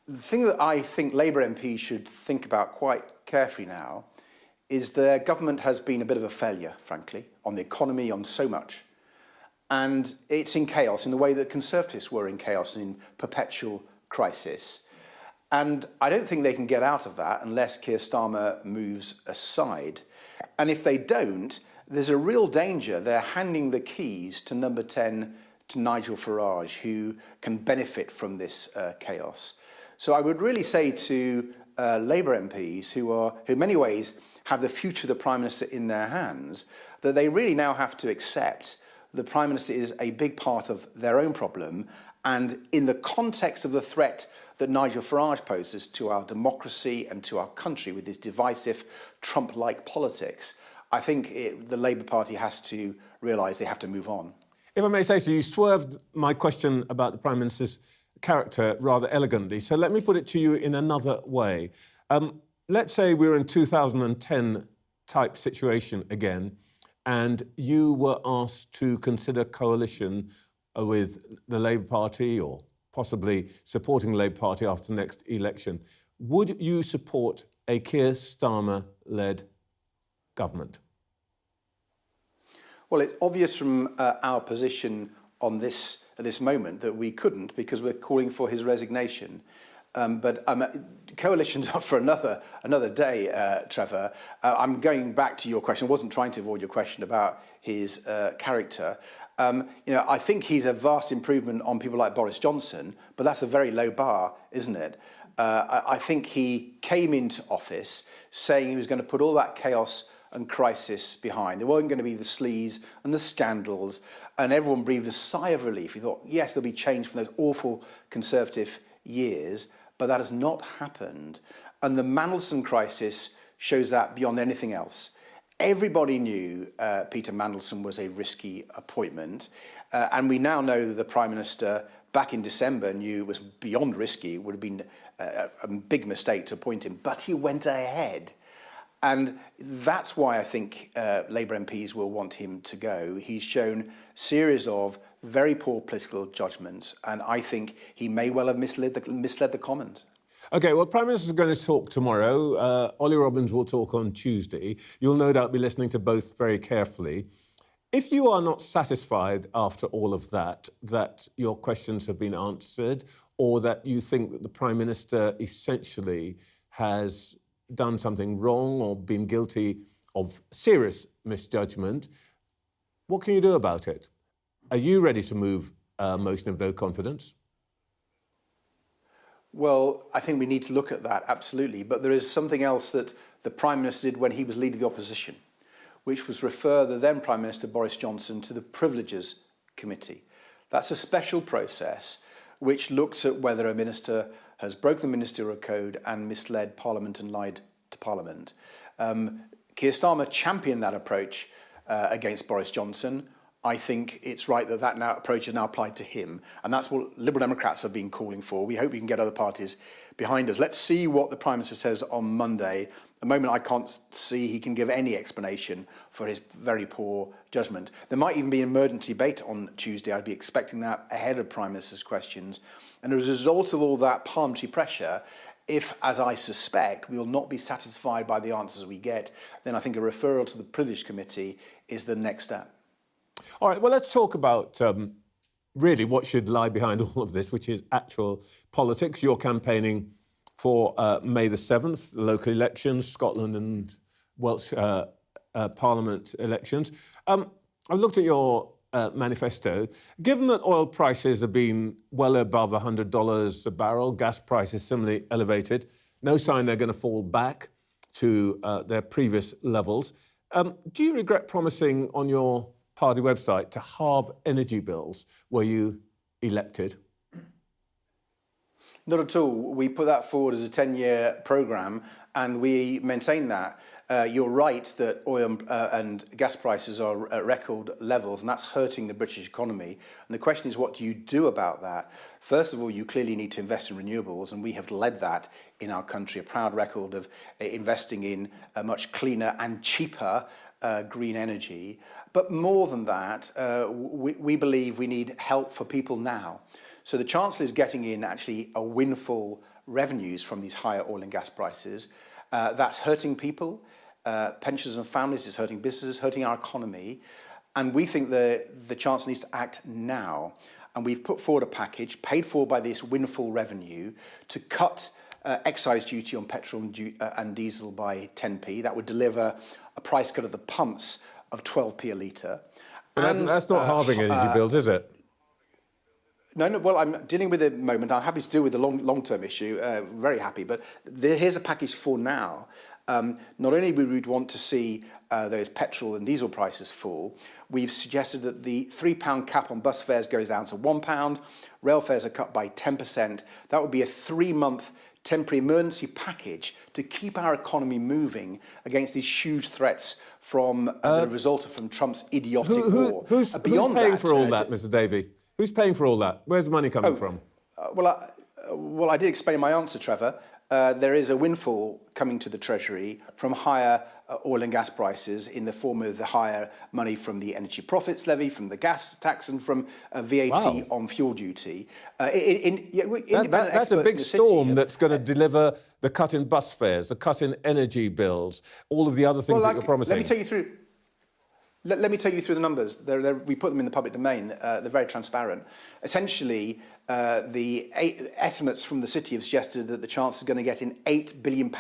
The thing that I think Labour MPs should think about quite carefully now is their government has been a bit of a failure, frankly, on the economy, on so much. And it's in chaos in the way that Conservatives were in chaos and in perpetual crisis. And I don't think they can get out of that unless Keir Starmer moves aside. And if they don't, there's a real danger they're handing the keys to number 10 to Nigel Farage, who can benefit from this chaos. So I would really say to Labour MPs, who in many ways have the future of the Prime Minister in their hands, that they really now have to accept the Prime Minister is a big part of their own problem, and in the context of the threat that Nigel Farage poses to our democracy and to our country with his divisive Trump-like politics, I think the Labour Party has to realise they have to move on. If I may say so, you swerved my question about the Prime Minister's character rather elegantly. So let me put it to you in another way. Let's say we're in 2010 type situation again, and you were asked to consider coalition with the Labour Party or possibly supporting the Labour Party after the next election. Would you support a Keir Starmer-led government? Well, it's obvious from our position on this at this moment that we couldn't, because we're calling for his resignation. But coalitions are for another day, Trevor. I'm going back to your question. I wasn't trying to avoid your question about his character. I think he's a vast improvement on people like Boris Johnson, but that's a very low bar, isn't it? I think he came into office saying he was going to put all that chaos and crisis behind. There weren't going to be the sleaze and the scandals, and everyone breathed a sigh of relief. He thought, yes, there'll be change from those awful Conservative years, but that has not happened. And the Mandelson crisis shows that beyond anything else. Everybody knew Peter Mandelson was a risky appointment, and we now know that the Prime Minister back in December knew it was beyond risky. It would have been a big mistake to appoint him, but he went ahead. And that's why I think Labour MPs will want him to go. He's shown a series of very poor political judgments, and I think he may well have misled the Commons. OK, well, Prime Minister is going to talk tomorrow. Ollie Robbins will talk on Tuesday. You'll no doubt be listening to both very carefully. If you are not satisfied after all of that, that your questions have been answered, or that you think that the Prime Minister essentially has done something wrong or been guilty of serious misjudgment, What can you do about it? Are you ready to move a motion of no confidence? Well, I think we need to look at that, absolutely. But there is something else that the Prime Minister did when he was leading the opposition, which was refer the then Prime Minister Boris Johnson to the Privileges Committee. That's a special process which looks at whether a minister has broken the ministerial code and misled Parliament and lied to Parliament. Keir Starmer championed that approach against Boris Johnson. I think it's right that that approach is now applied to him. And that's what Liberal Democrats have been calling for. We hope we can get other parties behind us. Let's see what the Prime Minister says on Monday. At the moment, I can't see he can give any explanation for his very poor judgment. There might even be an emergency debate on Tuesday. I'd be expecting that ahead of Prime Minister's questions. And as a result of all that parliamentary pressure, if, as I suspect, we will not be satisfied by the answers we get, then I think a referral to the Privilege Committee is the next step. All right, well, let's talk about really what should lie behind all of this, which is actual politics. You're campaigning for May the 7th, local elections, Scotland and Welsh Parliament elections. I've looked at your manifesto. Given that oil prices have been well above $100 a barrel, gas prices similarly elevated, no sign they're going to fall back to their previous levels. Do you regret promising on your party website to halve energy bills were you elected? Not at all. We put that forward as a 10-year programme and we maintain that. You're right that oil and gas prices are at record levels and that's hurting the British economy. And the question is, what do you do about that? First of all, you clearly need to invest in renewables and we have led that in our country, a proud record of investing in a much cleaner and cheaper green energy. But more than that, we believe we need help for people now. So the Chancellor is getting in actually a windfall revenues from these higher oil and gas prices. That's hurting people, pensioners and families, it's hurting businesses, hurting our economy. And we think the Chancellor needs to act now. And we've put forward a package paid for by this windfall revenue to cut excise duty on petrol and diesel by 10p. That would deliver a price cut at the pumps of 12p a litre. That's not halving energy bills, is it? No, well, I'm dealing with it at the moment. I'm happy to deal with the long-term issue, very happy. But here's a package for now. Not only would we want to see those petrol and diesel prices fall, we've suggested that the £3 cap on bus fares goes down to £1. Rail fares are cut by 10%. That would be a 3-month temporary emergency package to keep our economy moving against these huge threats from that resulted from Trump's idiotic war. Who's paying for all that, Mr. Davey? Who's paying for all that? Where's the money coming from? Well, I did explain my answer, Trevor. There is a windfall coming to the Treasury from higher oil and gas prices in the form of the higher money from the energy profits levy, from the gas tax and from VAT on fuel duty. That's a big storm that's going to deliver the cut in bus fares, the cut in energy bills, all of the other things that you're promising. Let me take you through. Let me take you through the numbers. We put them in the public domain. They're very transparent. Essentially, the estimates from the city have suggested that the Chancellor is going to get in £8 billion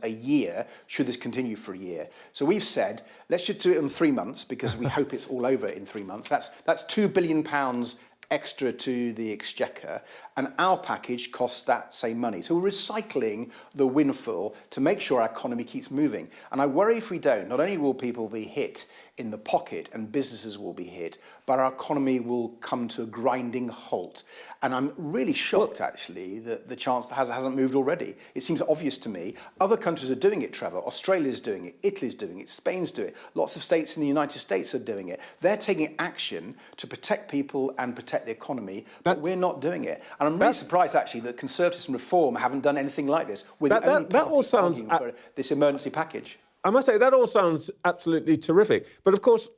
a year should this continue for a year. So we've said, let's just do it in 3 months because we hope it's all over in 3 months. That's £2 billion extra to the Exchequer, and our package costs that same money. So we're recycling the windfall to make sure our economy keeps moving. And I worry if we don't, not only will people be hit in the pocket and businesses will be hit, but our economy will come to a grinding halt. And I'm really shocked, actually, that the Chancellor hasn't moved already. It seems obvious to me. Other countries are doing it, Trevor. Australia's doing it. Italy's doing it. Spain's doing it. Lots of states in the United States are doing it. They're taking action to protect people and protect the economy, but we're not doing it. And I'm really surprised, actually, that Conservatives and Reform haven't done anything like this. We're the only party arguing for this emergency package. I must say, that all sounds absolutely terrific. But, of course,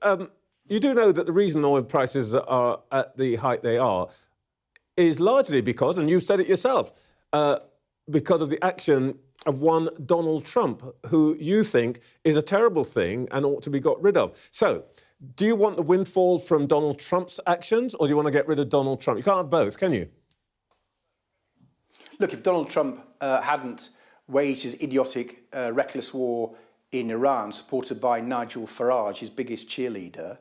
you do know that the reason oil prices are at the height they are is largely because, and you've said it yourself, because of the action of one Donald Trump, who you think is a terrible thing and ought to be got rid of. So, do you want the windfall from Donald Trump's actions, or do you want to get rid of Donald Trump? You can't have both, can you? Look, if Donald Trump hadn't waged his idiotic, reckless war in Iran, supported by Nigel Farage, his biggest cheerleader,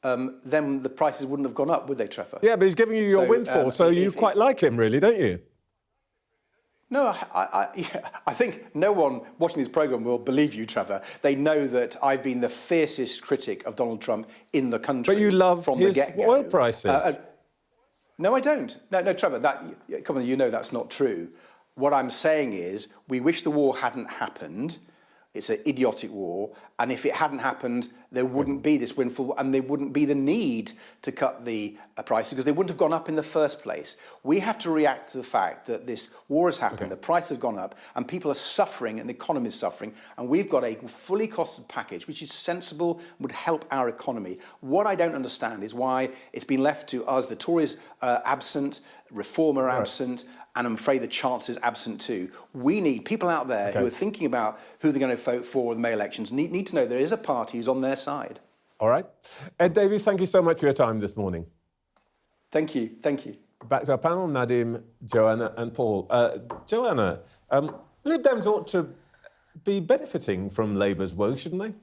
then the prices wouldn't have gone up, would they, Trevor? Yeah, but he's giving you your windfall, so you quite like him, really, don't you? No, I think no one watching this programme will believe you, Trevor. They know that I've been the fiercest critic of Donald Trump in the country. But you love from his the get-go. oil prices. No, I don't. No, Trevor, come on, you know that's not true. What I'm saying is we wish the war hadn't happened. It's an idiotic war. And if it hadn't happened, there wouldn't be this windfall and there wouldn't be the need to cut the prices because they wouldn't have gone up in the first place. We have to react to the fact that this war has happened, the prices have gone up, and people are suffering and the economy is suffering. And we've got a fully costed package, which is sensible and would help our economy. What I don't understand is why it's been left to us, the Tories absent, Reform are absent, and I'm afraid the Chancellor is absent too. We need people out there who are thinking about who they're going to vote for in the May elections need to know there is a party who's on their side. All right. Ed Davey, thank you so much for your time this morning. Thank you. Thank you. Back to our panel, Nadim, Joanna and Paul. Joanna, Lib Dems ought to be benefiting from Labour's woes, shouldn't they?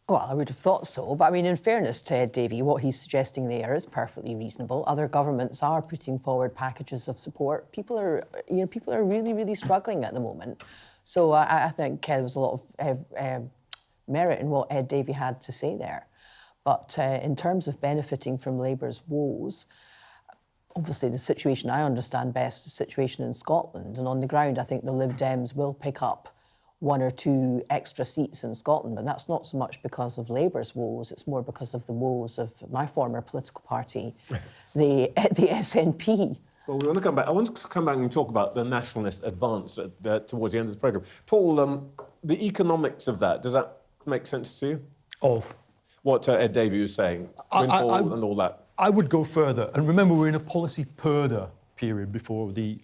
Well, I would have thought so, but I mean, in fairness to Ed Davey, what he's suggesting there is perfectly reasonable. Other governments are putting forward packages of support. People are really, really struggling at the moment. So I think there was a lot of merit in what Ed Davey had to say there. But in terms of benefiting from Labour's woes, obviously the situation I understand best is the situation in Scotland. And on the ground, I think the Lib Dems will pick up 1 or 2 extra seats in Scotland, but that's not so much because of Labour's woes, it's more because of the woes of my former political party, the SNP. Well, we want to come back. I want to come back and talk about the nationalist advance towards the end of the programme. Paul, the economics of that, does that make sense to you? Of? What Ed Davey was saying, windfall and all that. I would go further. And remember, we're in a policy purdah period before the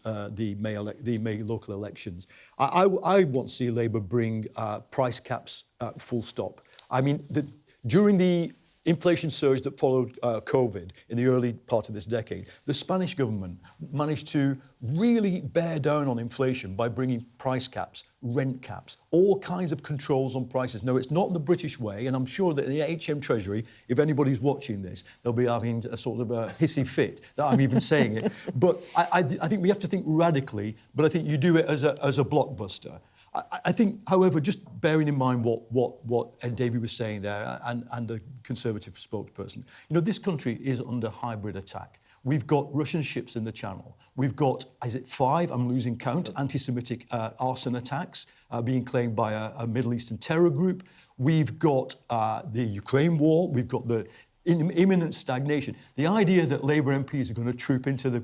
May local elections. I want to see Labour bring price caps full stop. I mean, during the inflation surge that followed COVID in the early part of this decade, the Spanish government managed to really bear down on inflation by bringing price caps, rent caps, all kinds of controls on prices. Now, it's not the British way, and I'm sure that in the HM Treasury, if anybody's watching this, they'll be having a sort of a hissy fit that I'm even saying it. But I think we have to think radically, but I think you do it as a blockbuster. I think, however, just bearing in mind what Ed Davey was saying there and the Conservative spokesperson, you know, this country is under hybrid attack. We've got Russian ships in the Channel. We've got, is it 5? I'm losing count, anti-Semitic arson attacks being claimed by a Middle Eastern terror group. We've got the Ukraine war. We've got the imminent stagnation. The idea that Labour MPs are going to troop into the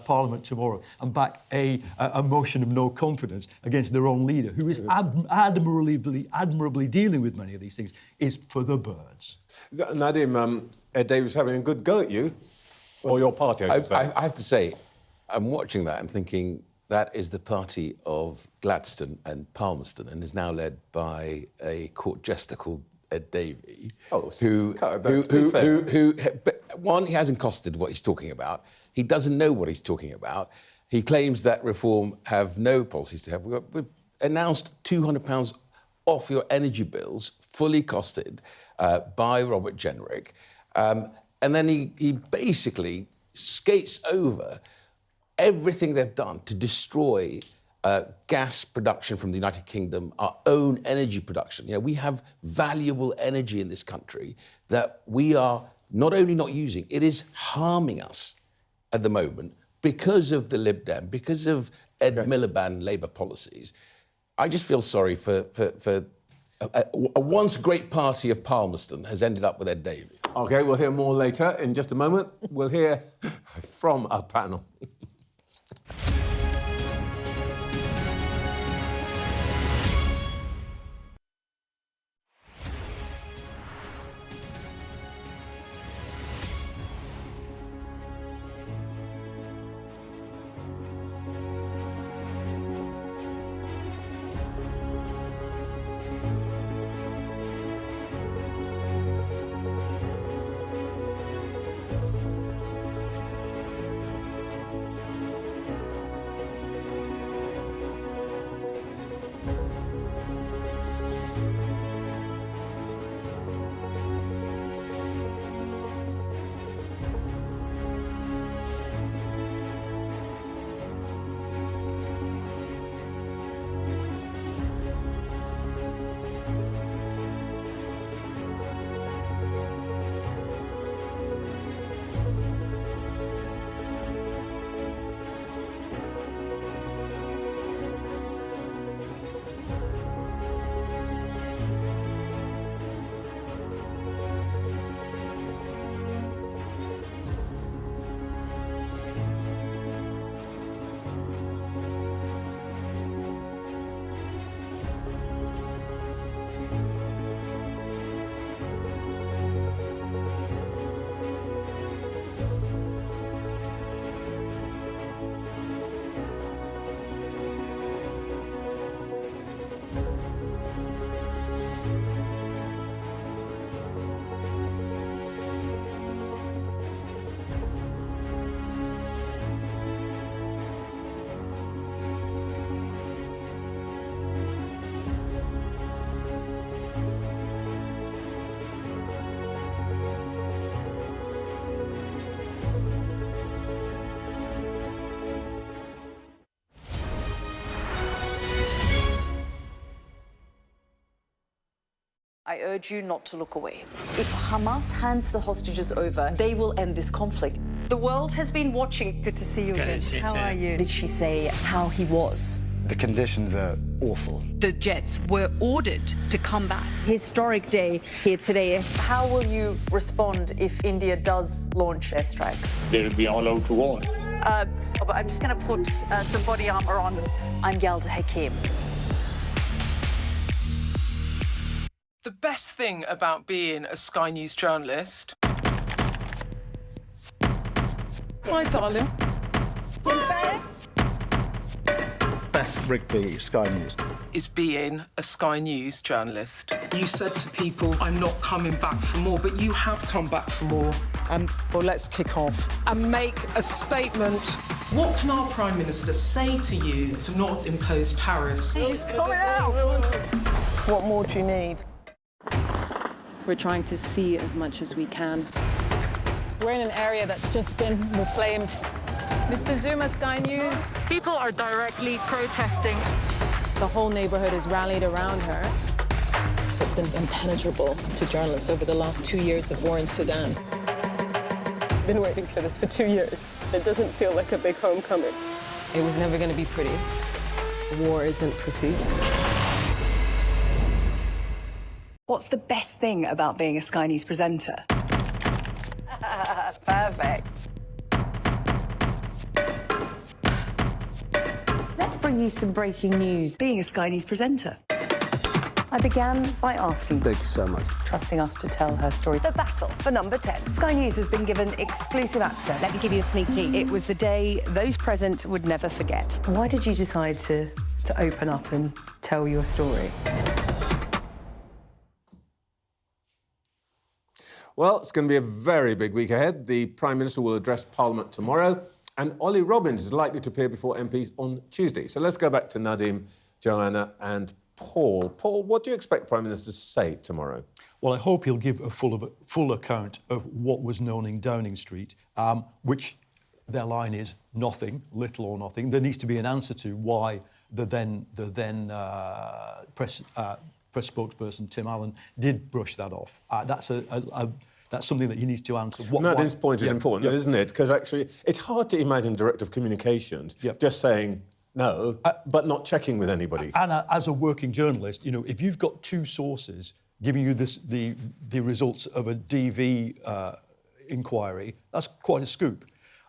Parliament tomorrow and back a motion of no confidence against their own leader, who is admirably dealing with many of these things, is for the birds. Nadim, Ed Davey's having a good go at you, or your party, I have to say, I'm watching that and thinking that is the party of Gladstone and Palmerston and is now led by a court jester called Ed Davey, who one, he hasn't costed what he's talking about. He doesn't know what he's talking about. He claims that Reform have no policies to have. We've announced £200 off your energy bills, fully costed by Robert Jenrick. And then he basically skates over everything they've done to destroy gas production from the United Kingdom, our own energy production. You know, we have valuable energy in this country that we are not only not using, it is harming us at the moment because of the Lib Dem, because of Ed Miliband Labour policies. I just feel sorry for a once great party of Palmerston has ended up with Ed Davey. OK, we'll hear more later. In just a moment, we'll hear from our panel. I urge you not to look away. If Hamas hands the hostages over, they will end this conflict. The world has been watching. Good to see you again. How are you? Did she say how he was? The conditions are awful. The jets were ordered to come back. Historic day here today. How will you respond if India does launch airstrikes? They'll be all out to war. I'm just going to put some body armor on. I'm Yalda Hakim. The best thing about being a Sky News journalist... My darling. Beth Rigby, Sky News. ...is being a Sky News journalist. You said to people, I'm not coming back for more, but you have come back for more. Well, let's kick off and make a statement. What can our Prime Minister say to you to not impose tariffs? He's coming out! What more do you need? We're trying to see as much as we can. We're in an area that's just been reclaimed. Mr. Zuma, Sky News. People are directly protesting. The whole neighborhood is rallied around her. It's been impenetrable to journalists over the last 2 years of war in Sudan. I've been waiting for this for 2 years. It doesn't feel like a big homecoming. It was never going to be pretty. War isn't pretty. What's the best thing about being a Sky News presenter? Perfect. Let's bring you some breaking news. Being a Sky News presenter. I began by asking... Thank you so much. ...trusting us to tell her story. The battle for number 10. Sky News has been given exclusive access. Let me give you a sneak peek. It was the day those present would never forget. Why did you decide to open up and tell your story? Well, it's going to be a very big week ahead. The Prime Minister will address Parliament tomorrow, and Ollie Robbins is likely to appear before MPs on Tuesday. So let's go back to Nadeem, Joanna and Paul. Paul, what do you expect the Prime Minister to say tomorrow? Well, I hope he'll give a full account of what was known in Downing Street, which their line is nothing, little or nothing. There needs to be an answer to why the then press spokesperson Tim Allen did brush that off. That's something that he needs to answer. Nadeem's point is important, isn't it? Because actually, it's hard to imagine Director of Communications just saying no, but not checking with anybody. And as a working journalist, you know, if you've got two sources giving you the results of a DV inquiry, that's quite a scoop.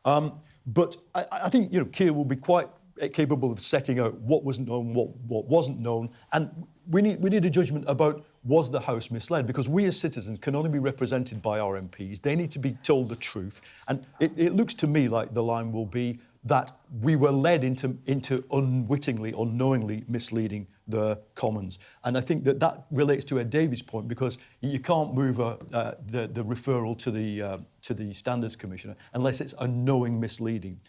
But I think, you know, Keir will be quite capable of setting out what was known, what wasn't known, and we need a judgment about was the House misled, because we as citizens can only be represented by our MPs. They need to be told the truth, and it looks to me like the line will be that we were led into unwittingly, unknowingly misleading the Commons. And I think that relates to Ed Davey's point, because you can't move the referral to the Standards Commissioner unless it's a knowing misleading.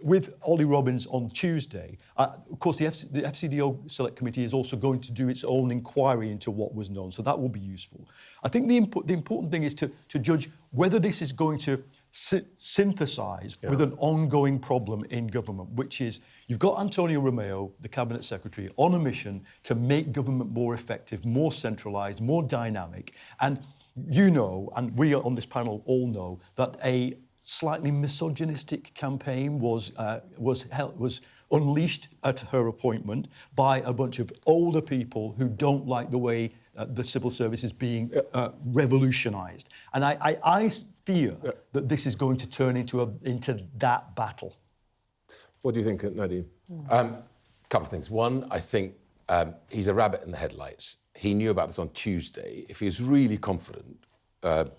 With Ollie Robbins on Tuesday, of course, the FCDO Select Committee is also going to do its own inquiry into what was known, so that will be useful. I think the important thing is to judge whether this is going to synthesise with an ongoing problem in government, which is you've got Antonio Romeo, the Cabinet Secretary, on a mission to make government more effective, more centralised, more dynamic, and you know, and we on this panel all know, that a slightly misogynistic campaign was unleashed at her appointment by a bunch of older people who don't like the way the civil service is being revolutionised. And I fear that this is going to turn into that battle. What do you think, Nadeem? Couple of things. One, I think he's a rabbit in the headlights. He knew about this on Tuesday. If he was really confident,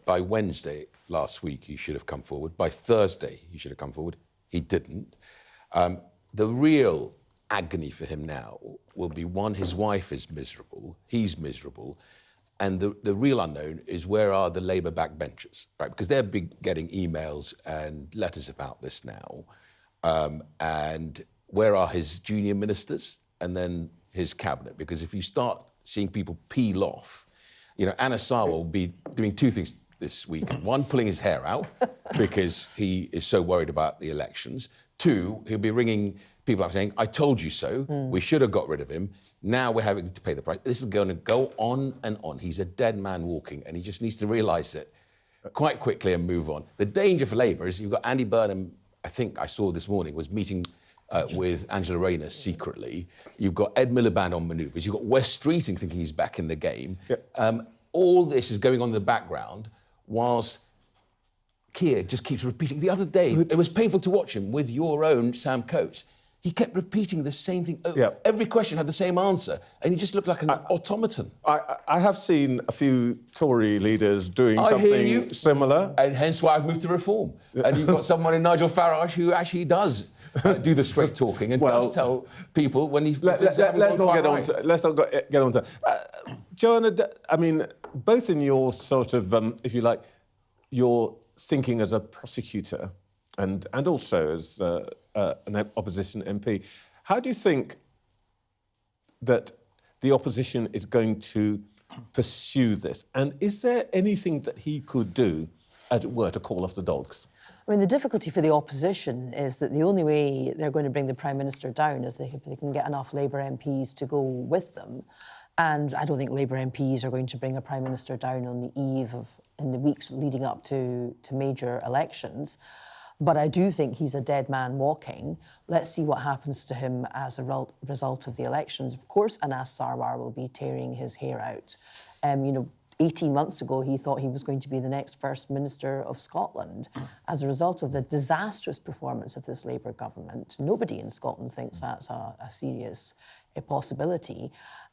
by Wednesday last week, he should have come forward. By Thursday, he should have come forward. He didn't. The real agony for him now will be, one, his wife is miserable, he's miserable, and the real unknown is where are the Labour backbenchers, right? Because they're getting emails and letters about this now. And where are his junior ministers and then his cabinet? Because if you start seeing people peel off, you know, Anna Sarwar will be doing two things this weekend. One, pulling his hair out because he is so worried about the elections. Two, he'll be ringing people up saying, I told you so, we should have got rid of him, now we're having to pay the price. This is going to go on and on. He's a dead man walking, and he just needs to realise it quite quickly and move on. The danger for Labour is you've got Andy Burnham, I think I saw this morning, was meeting with Angela Rayner secretly. You've got Ed Miliband on manoeuvres. You've got Wes Streeting thinking he's back in the game. Yep. All this is going on in the background whilst Keir just keeps repeating. The other day, it was painful to watch him with your own Sam Coates. He kept repeating the same thing. Yep. Every question had the same answer, and he just looked like an automaton. I have seen a few Tory leaders doing something similar. And hence why I've moved to Reform. And you've got someone in Nigel Farage who actually does do the straight talking and does tell people when he's... Let's not get on to... Joanna, I mean, both in your sort of, if you like, your thinking as a prosecutor and also as an opposition MP, how do you think that the opposition is going to pursue this? And is there anything that he could do, as it were, to call off the dogs? I mean, the difficulty for the opposition is that the only way they're going to bring the Prime Minister down is if they can get enough Labour MPs to go with them. And I don't think Labour MPs are going to bring a Prime Minister down on the eve of, in the weeks leading up to major elections. But I do think he's a dead man walking. Let's see what happens to him as a result of the elections. Of course, Anas Sarwar will be tearing his hair out. 18 months ago, he thought he was going to be the next First Minister of Scotland. As a result of the disastrous performance of this Labour government, nobody in Scotland thinks that's a serious possibility.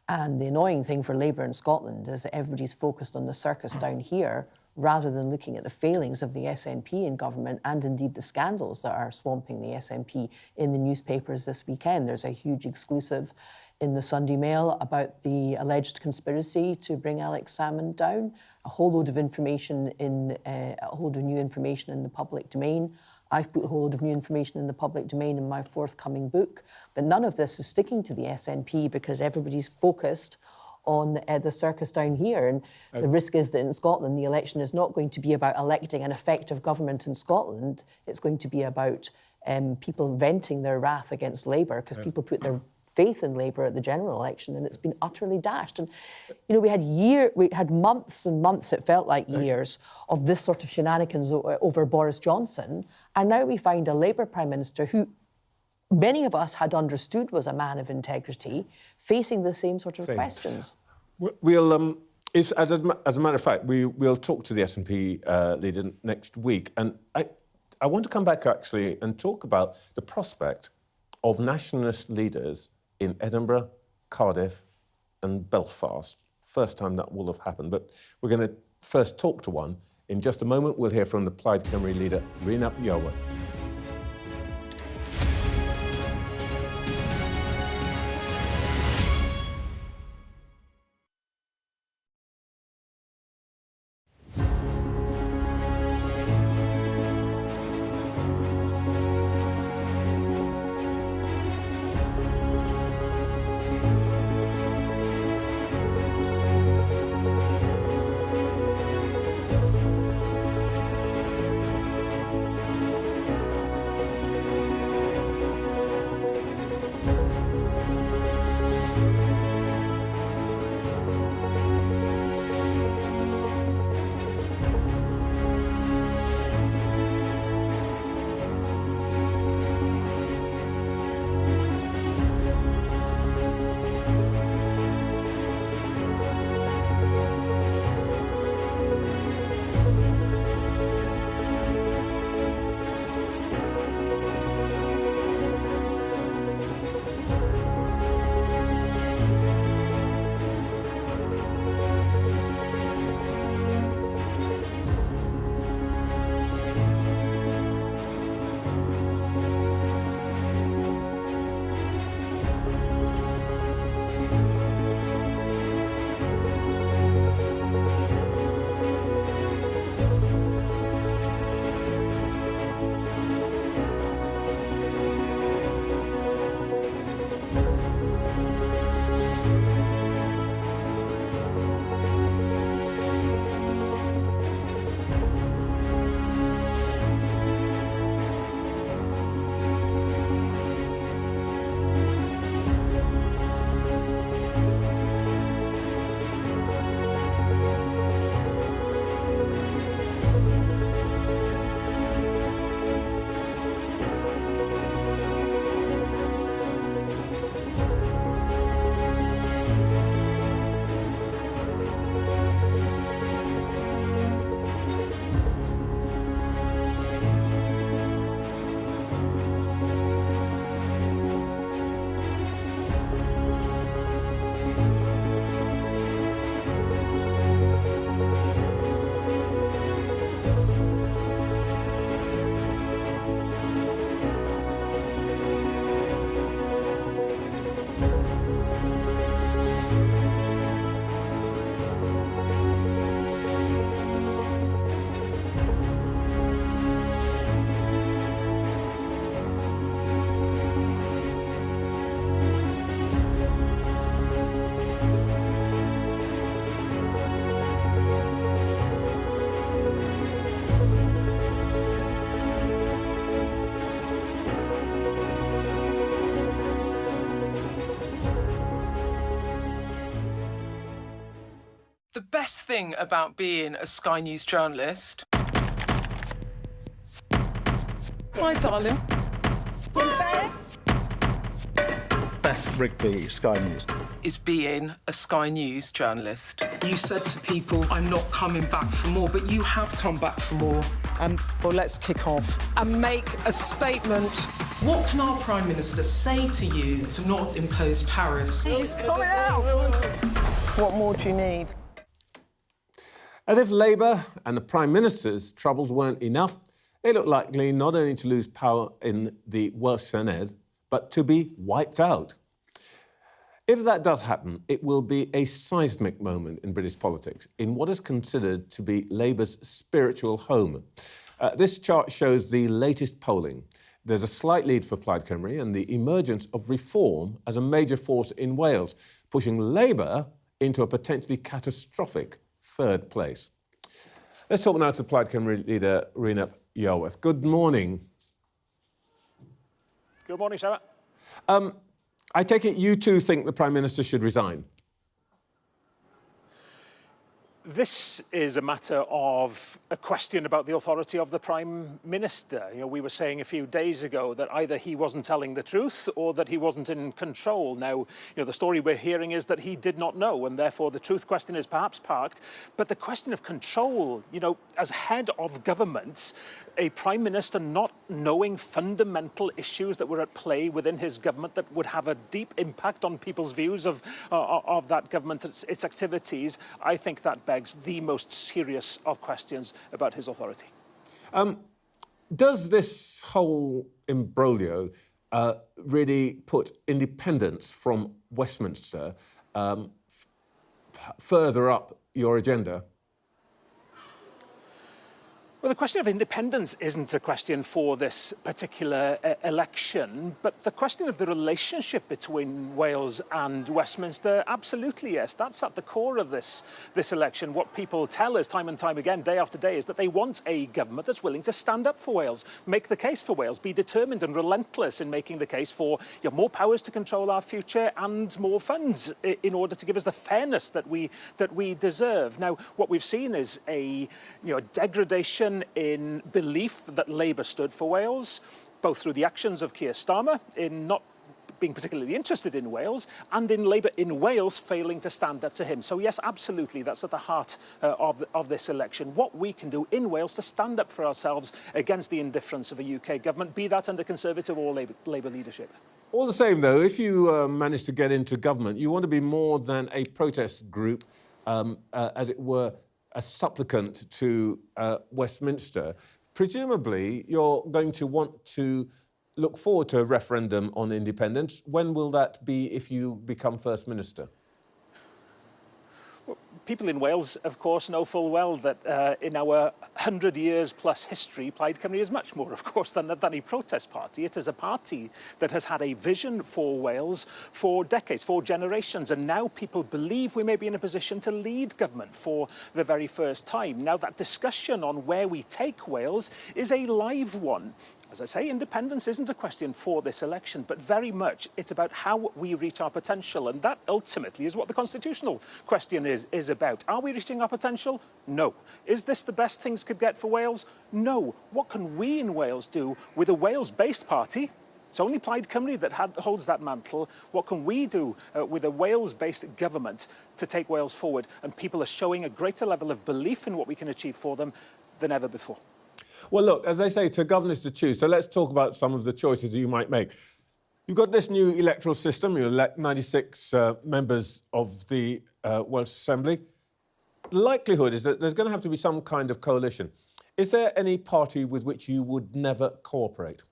And the annoying thing for Labour in Scotland is that everybody's focused on the circus down here rather than looking at the failings of the SNP in government and indeed the scandals that are swamping the SNP in the newspapers this weekend. There's a huge exclusive in the Sunday Mail about the alleged conspiracy to bring Alex Salmond down, a whole load of information a whole load of new information in the public domain. I've put a whole load of new information in the public domain in my forthcoming book, but none of this is sticking to the SNP because everybody's focused on the circus down here. And the risk is that in Scotland, the election is not going to be about electing an effective government in Scotland. It's going to be about people venting their wrath against Labour because people put their faith in Labour at the general election, and it's been utterly dashed. And we had months and months, it felt like years, of this sort of shenanigans over Boris Johnson, and now we find a Labour Prime Minister who many of us had understood was a man of integrity, facing the same sort of questions. We'll, as a matter of fact, we'll talk to the SNP leader next week, and I want to come back actually and talk about the prospect of nationalist leaders in Edinburgh, Cardiff and Belfast. First time that will have happened, but we're going to first talk to one. In just a moment, we'll hear from the Plaid Cymru leader, Rhun ap Iorwerth. best thing about being a Sky News journalist... My darling. Beth Rigby, Sky News. Is being a Sky News journalist. You said to people, I'm not coming back for more, but you have come back for more. Well, let's kick off and make a statement. What can our Prime Minister say to you to not impose tariffs? He's coming out! What more do you need? As if Labour and the Prime Minister's troubles weren't enough, they look likely not only to lose power in the Welsh Senedd, but to be wiped out. If that does happen, it will be a seismic moment in British politics, in what is considered to be Labour's spiritual home. This chart shows the latest polling. There's a slight lead for Plaid Cymru and the emergence of reform as a major force in Wales, pushing Labour into a potentially catastrophic third place. Let's talk now to Plaid Cymru leader Rhun Iorwerth. Good morning. Good morning, Sarah. I take it you too think the Prime Minister should resign? This is a matter of a question about the authority of the Prime Minister. You know, we were saying a few days ago that either he wasn't telling the truth or that he wasn't in control. Now, you know, the story we're hearing is that he did not know, and therefore the truth question is perhaps parked. But the question of control, you know, as head of government, a Prime Minister not knowing fundamental issues that were at play within his government that would have a deep impact on people's views of that government, its activities, I think that begs the most serious of questions about his authority. Does this whole imbroglio really put independence from Westminster further up your agenda? Well, the question of independence isn't a question for this particular election, but the question of the relationship between Wales and Westminster, absolutely yes. That's at the core of this election. What people tell us time and time again, day after day, is that they want a government that's willing to stand up for Wales, make the case for Wales, be determined and relentless in making the case for more powers to control our future and more funds in order to give us the fairness that we deserve. Now, what we've seen is a degradation in belief that Labour stood for Wales, both through the actions of Keir Starmer in not being particularly interested in Wales, and in Labour in Wales failing to stand up to him. So yes, absolutely, that's at the heart of this election. What we can do in Wales to stand up for ourselves against the indifference of a UK government, be that under Conservative or Labour leadership. All the same, though, if you manage to get into government, you want to be more than a protest group, as it were, a supplicant to Westminster. Presumably, you're going to want to look forward to a referendum on independence. When will that be if you become First Minister? Well, people in Wales, of course, know full well that in our 100 years plus history, Plaid Cymru is much more, of course, than a protest party. It is a party that has had a vision for Wales for decades, for generations, and now people believe we may be in a position to lead government for the very first time. Now, that discussion on where we take Wales is a live one. As I say, independence isn't a question for this election, but very much it's about how we reach our potential, and that ultimately is what the constitutional question is about. Are we reaching our potential? No. Is this the best things could get for Wales? No. What can we in Wales do with a Wales-based party? It's only Plaid Cymru that holds that mantle. What can we do with a Wales-based government to take Wales forward? And people are showing a greater level of belief in what we can achieve for them than ever before. Well, look, as they say, to govern is to choose. So let's talk about some of the choices that you might make. You've got this new electoral system. You elect 96 members of the Welsh Assembly. The likelihood is that there's going to have to be some kind of coalition. Is there any party with which you would never cooperate?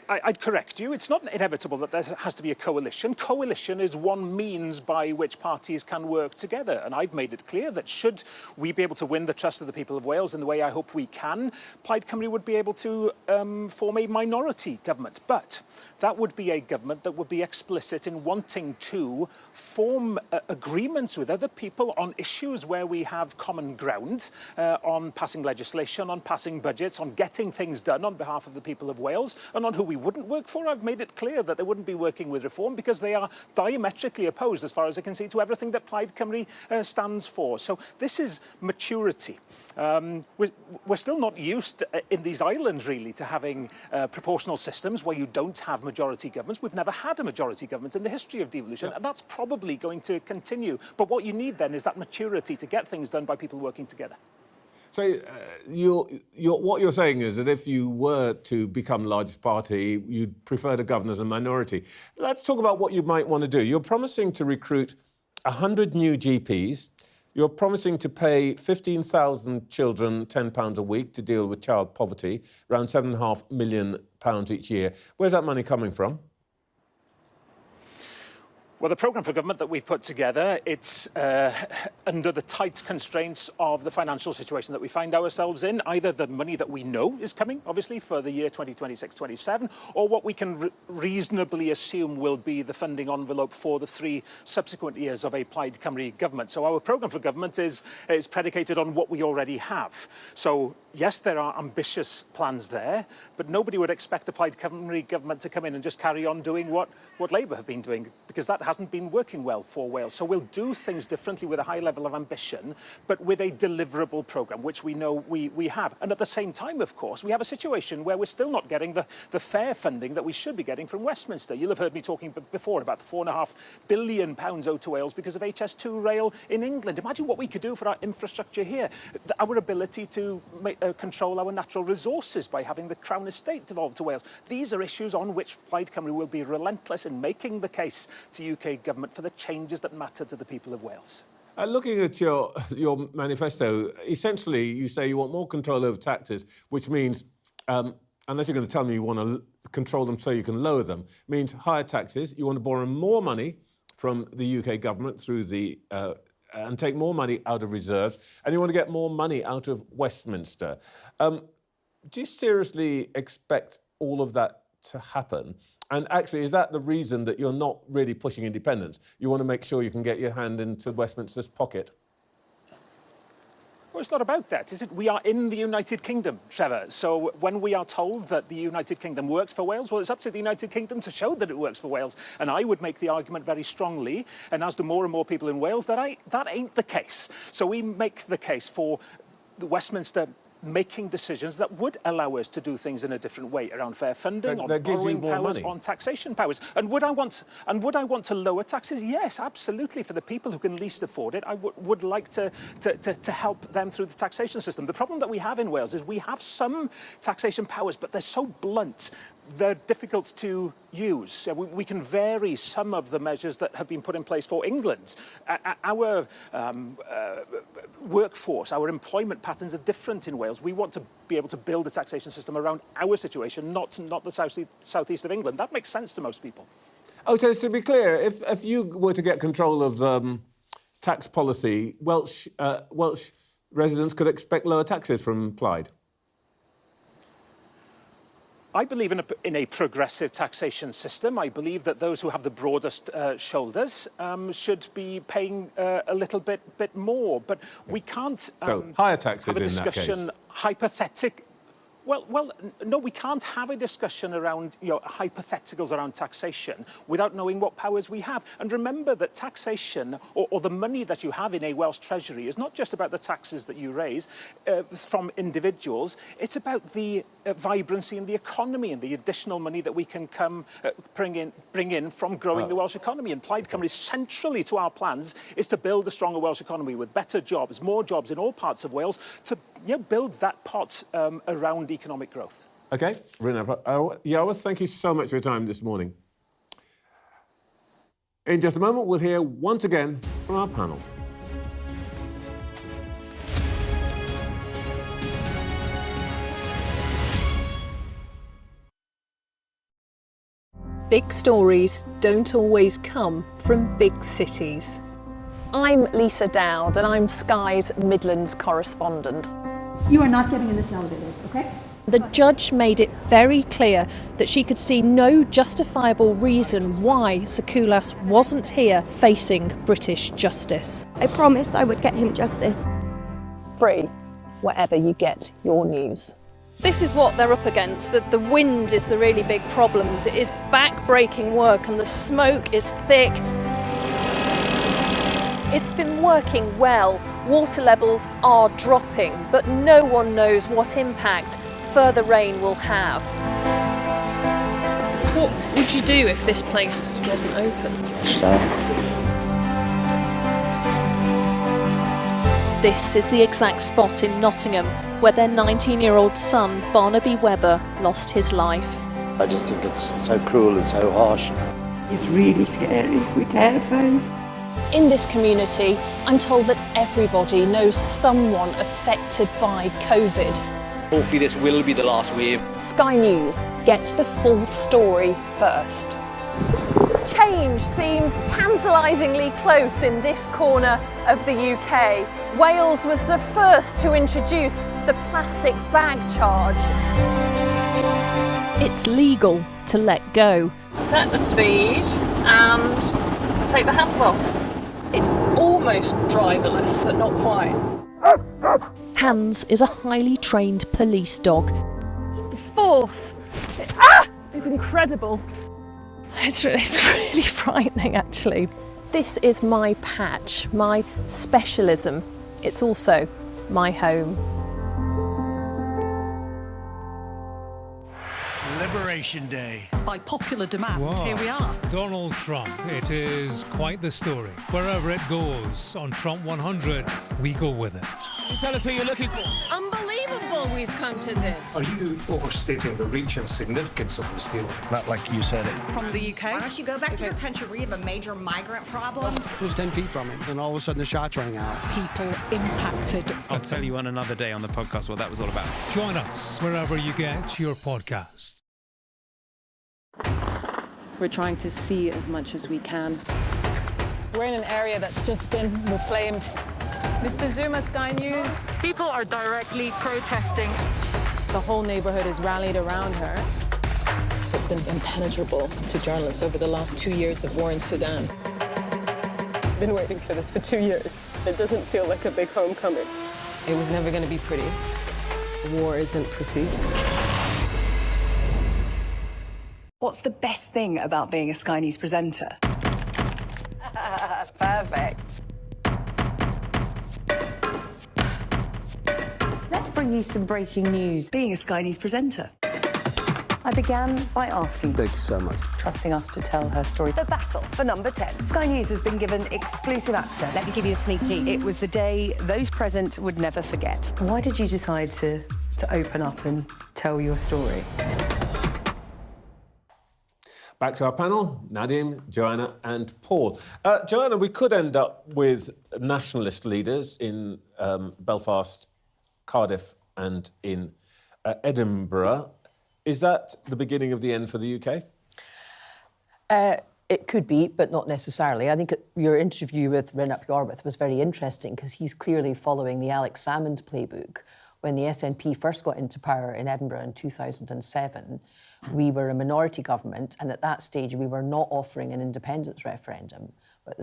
I'd correct you. It's not inevitable that there has to be a coalition. Coalition is one means by which parties can work together. And I've made it clear that should we be able to win the trust of the people of Wales in the way I hope we can, Plaid Cymru would be able to form a minority government. But that would be a government that would be explicit in wanting to form agreements with other people on issues where we have common ground, on passing legislation, on passing budgets, on getting things done on behalf of the people of Wales, and on who we wouldn't work for. I've made it clear that they wouldn't be working with Reform because they are diametrically opposed, as far as I can see, to everything that Plaid Cymru stands for. So this is maturity. We're still not used in these islands, really, to having proportional systems where you don't have majority governments. We've never had a majority government in the history of devolution, and that's probably going to continue. But what you need then is that maturity to get things done by people working together. So what you're saying is that if you were to become largest party, you'd prefer to govern as a minority. Let's talk about what you might want to do. You're promising to recruit 100 new GPs. You're promising to pay 15,000 children £10 a week to deal with child poverty, around £7.5 million each year. Where's that money coming from? Well, the programme for government that we've put together, it's under the tight constraints of the financial situation that we find ourselves in. Either the money that we know is coming, obviously, for the year 2026-27, or what we can reasonably assume will be the funding envelope for the 3 subsequent years of a Plaid Cymru government. So our programme for government is predicated on what we already have. So, yes, there are ambitious plans there, but nobody would expect a Plaid Cymru government to come in and just carry on doing what Labour have been doing, because that hasn't been working well for Wales. So we'll do things differently with a high level of ambition, but with a deliverable programme, which we know we have. And at the same time, of course, we have a situation where we're still not getting the fair funding that we should be getting from Westminster. You'll have heard me talking before about the £4.5 billion owed to Wales because of HS2 rail in England. Imagine what we could do for our infrastructure here. Our ability to control our natural resources by having the Crown Estate devolved to Wales. These are issues on which Plaid Cymru will be relentless in making the case to UK government for the changes that matter to the people of Wales. Looking at your manifesto, essentially you say you want more control over taxes, which means, unless you're going to tell me you want to control them so you can lower them, means higher taxes. You want to borrow more money from the UK government through the and take more money out of reserves, and you want to get more money out of Westminster. Do you seriously expect all of that to happen? And actually, is that the reason that you're not really pushing independence? You want to make sure you can get your hand into Westminster's pocket? Well, it's not about that, is it? We are in the United Kingdom, Trevor. So when we are told that the United Kingdom works for Wales, well, it's up to the United Kingdom to show that it works for Wales. And I would make the argument very strongly, and as do more and more people in Wales, that ain't the case. So we make the case for the Westminster making decisions that would allow us to do things in a different way around fair funding, on borrowing powers, on taxation powers. And would I want to lower taxes? Yes, absolutely. For the people who can least afford it, I would like to help them through the taxation system. The problem that we have in Wales is we have some taxation powers, but they're so blunt. They're difficult to use. We can vary some of the measures that have been put in place for England. Our workforce, our employment patterns are different in Wales. We want to be able to build a taxation system around our situation, not the southeast of England. That makes sense to most people. Oh, so to be clear, if you were to get control of tax policy, Welsh residents could expect lower taxes from Plaid? I believe in a progressive taxation system. I believe that those who have the broadest shoulders should be paying a little bit more. But we can't so higher taxes have a in discussion that case. Hypothetic. Well, no, we can't have a discussion around hypotheticals around taxation without knowing what powers we have. And remember that taxation, or the money that you have in a Welsh treasury, is not just about the taxes that you raise from individuals. It's about the vibrancy in the economy and the additional money that we can bring in from growing the Welsh economy. And Plaid Cymru, centrally to our plans, is to build a stronger Welsh economy with better jobs, more jobs in all parts of Wales, to build that pot around economic growth. OK, Rhun, Iorwerth, thank you so much for your time this morning. In just a moment, we'll hear once again from our panel. Big stories don't always come from big cities. I'm Lisa Dowd and I'm Sky's Midlands correspondent. You are not getting in this elevator, okay? The judge made it very clear that she could see no justifiable reason why Sir Koulas wasn't here facing British justice. I promised I would get him justice. Free, wherever you get your news. This is what they're up against, that the wind is the really big problem. It is back-breaking work and the smoke is thick. It's been working well. Water levels are dropping, but no one knows what impact further rain will have. What would you do if this place wasn't open? This is the exact spot in Nottingham where their 19-year-old son, Barnaby Webber, lost his life. I just think it's so cruel and so harsh. It's really scary. We're terrified. In this community, I'm told that everybody knows someone affected by COVID. Hopefully this will be the last wave. Sky News gets the full story first. Change seems tantalisingly close in this corner of the UK. Wales was the first to introduce the plastic bag charge. It's legal to let go. Set the speed and take the hands off. It's almost driverless, but not quite. Hans is a highly trained police dog. The force is incredible. It's really frightening, actually. This is my patch, my specialism. It's also my home. Liberation Day. By popular demand, Wow. here we are. Donald Trump. It is quite the story. Wherever it goes, on Trump 100, we go with it. Can you tell us who you're looking for? Unbelievable we've come to this. Are you overstating the reach and significance of this deal? Not like you said it. From the UK? Why don't you go back to your country where you have a major migrant problem? It was 10 feet from him, and all of a sudden the shots rang out. People impacted. I'll tell you on another day on the podcast what that was all about. Join us wherever you get your podcast. We're trying to see as much as we can. We're in an area that's just been reclaimed. Mr. Zuma, Sky News. People are directly protesting. The whole neighbourhood is rallied around her. It's been impenetrable to journalists over the last 2 years of war in Sudan. I've been waiting for this for 2 years. It doesn't feel like a big homecoming. It was never going to be pretty. War isn't pretty. What's the best thing about being a Sky News presenter? Perfect. Let's bring you some breaking news. Being a Sky News presenter. I began by asking... Thank you so much. ...trusting us to tell her story. The battle for number 10. Sky News has been given exclusive access. Let me give you a sneak peek. It was the day those present would never forget. Why did you decide to open up and tell your story? Back to our panel, Nadim, Joanna and Paul. Joanna, we could end up with nationalist leaders in Belfast, Cardiff and in Edinburgh. Is that the beginning of the end for the UK? It could be, but not necessarily. I think your interview with Rhun up Iorwerth was very interesting because he's clearly following the Alex Salmond playbook. When the SNP first got into power in Edinburgh in 2007, we were a minority government, and at that stage we were not offering an independence referendum. But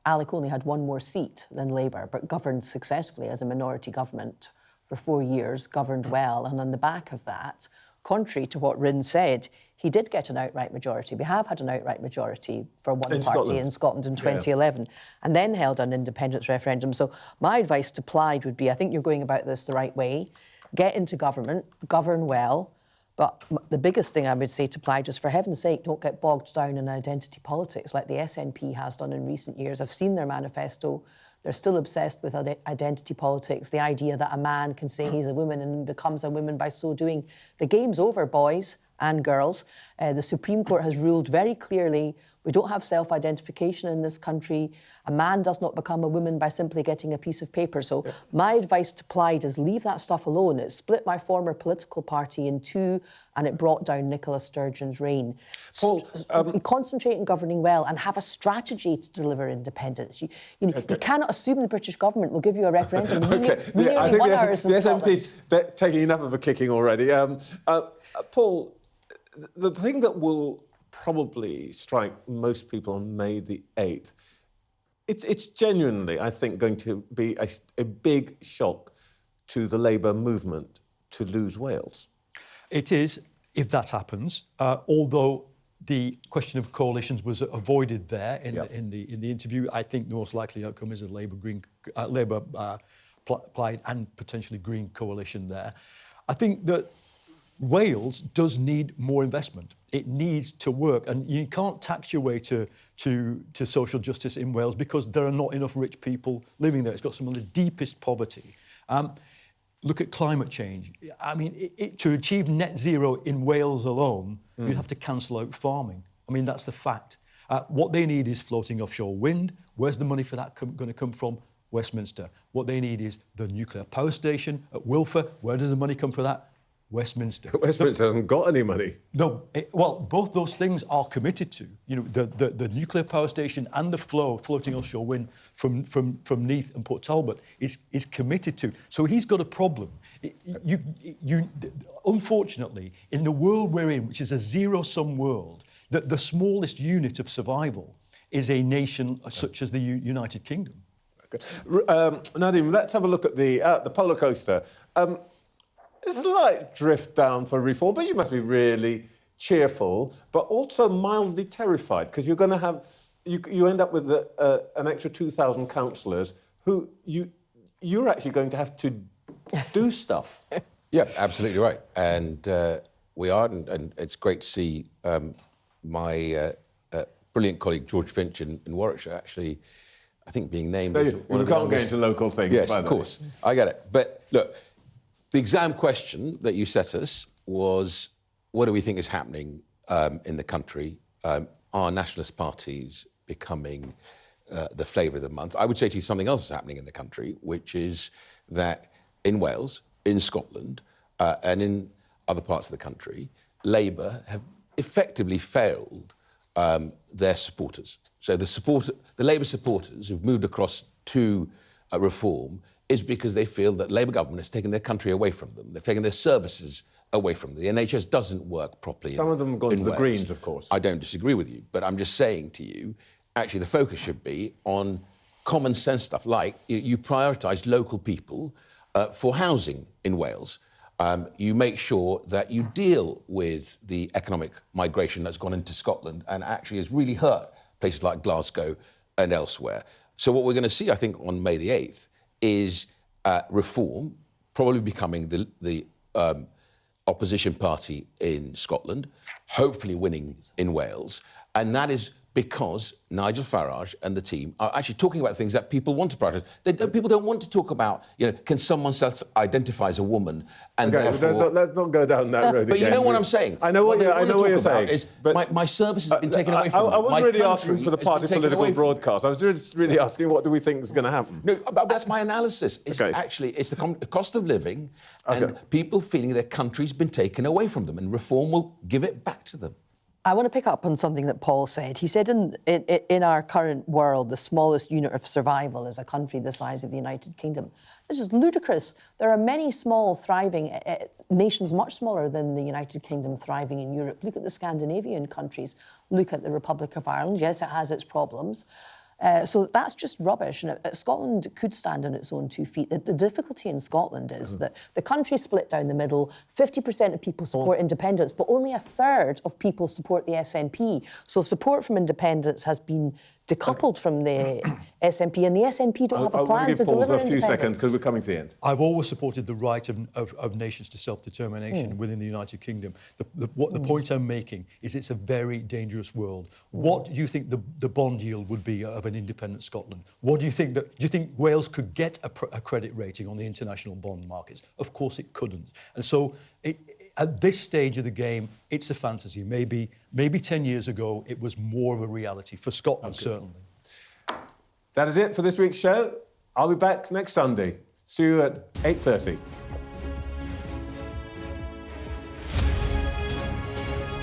Alec only had one more seat than Labour, but governed successfully as a minority government for 4 years, governed well, and on the back of that, contrary to what Rhun said, he did get an outright majority. We have had an outright majority for one party in Scotland in 2011, and then held an independence referendum. So my advice to Plaid would be, I think you're going about this the right way. Get into government, govern well, but the biggest thing I would say to Plaid is, for heaven's sake, don't get bogged down in identity politics like the SNP has done in recent years. I've seen their manifesto. They're still obsessed with identity politics, the idea that a man can say he's a woman and becomes a woman by so doing. The game's over, boys and girls. The Supreme Court has ruled very clearly we don't have self-identification in this country. A man does not become a woman by simply getting a piece of paper. So my advice to Plaid is leave that stuff alone. It split my former political party in two and it brought down Nicola Sturgeon's reign. Paul, concentrate on governing well and have a strategy to deliver independence. You cannot assume the British government will give you a referendum. We nearly won ours in Scotland. The SNP's taking enough of a kicking already. Paul, the thing that will probably strike most people on May the 8th, it's genuinely, I think, going to be a big shock to the Labour movement to lose Wales. It is, if that happens, although the question of coalitions was avoided there in the interview. I think the most likely outcome is a Labour Plaid and potentially Green coalition there. I think that Wales does need more investment. It needs to work, and you can't tax your way to social justice in Wales because there are not enough rich people living there. It's got some of the deepest poverty. Look at climate change. I mean, to achieve net zero in Wales alone, you'd have to cancel out farming. I mean, that's the fact. What they need is floating offshore wind. Where's the money for that going to come from? Westminster. What they need is the nuclear power station at Wilfer. Where does the money come for that? Westminster. Westminster hasn't got any money. No, well, both those things are committed to. You know, the nuclear power station and the floating offshore wind from Neath and Port Talbot is committed to. So he's got a problem. Unfortunately, in the world we're in, which is a zero-sum world, the smallest unit of survival is a nation such as the United Kingdom. Okay. Nadim, let's have a look at the polar coaster. There's a slight drift down for reform, but you must be really cheerful, but also mildly terrified, because you're going to have... You end up with an extra 2,000 councillors who you're actually going to have to do stuff. Yeah, absolutely right. And we are, and it's great to see my brilliant colleague George Finch in Warwickshire actually, I think, being named as one of the can't get into local things. Yes, of course. I get it. But look, the exam question that you set us was, what do we think is happening in the country? Are nationalist parties becoming the flavour of the month? I would say to you something else is happening in the country, which is that in Wales, in Scotland, and in other parts of the country, Labour have effectively failed their supporters. So the Labour supporters who've moved across to reform is because they feel that Labour government has taken their country away from them. They've taken their services away from them. The NHS doesn't work properly. Some of them have gone to the Greens, of course. I don't disagree with you, but I'm just saying to you, actually the focus should be on common sense stuff, like you prioritise local people for housing in Wales. You make sure that you deal with the economic migration that's gone into Scotland and actually has really hurt places like Glasgow and elsewhere. So what we're going to see, I think, on May the 8th is reform probably becoming the opposition party in Scotland, hopefully winning in Wales, and that is because Nigel Farage and the team are actually talking about things that people want to prioritise. People don't want to talk about, can someone self-identify as a woman and therefore... Let's not go down that road But again. you know what I'm saying? I know what you're saying. But my service has been taken away from me. I wasn't really asking for the party political broadcast. I was really asking what do we think is going to happen. No, but that's my analysis. It's the cost of living and people feeling their country's been taken away from them, and reform will give it back to them. I want to pick up on something that Paul said. He said in our current world, the smallest unit of survival is a country the size of the United Kingdom. This is ludicrous. There are many small, thriving nations, much smaller than the United Kingdom, thriving in Europe. Look at the Scandinavian countries. Look at the Republic of Ireland. Yes, it has its problems. So that's just rubbish. And Scotland could stand on its own 2 feet. The difficulty in Scotland is that the country's split down the middle. 50% of people support independence, but only a third of people support the SNP. So support from independence has been decoupled from the SNP, and the SNP don't have a plan to deliver independence. A few seconds, because we're coming to the end. I've always supported the right of nations to self-determination within the United Kingdom. The point I'm making is it's a very dangerous world. What do you think the bond yield would be of an independent Scotland? What do you think? Do you think Wales could get a credit rating on the international bond markets? Of course it couldn't. And so at this stage of the game, it's a fantasy. Maybe 10 years ago, it was more of a reality, for Scotland, certainly. That is it for this week's show. I'll be back next Sunday. See you at 8:30.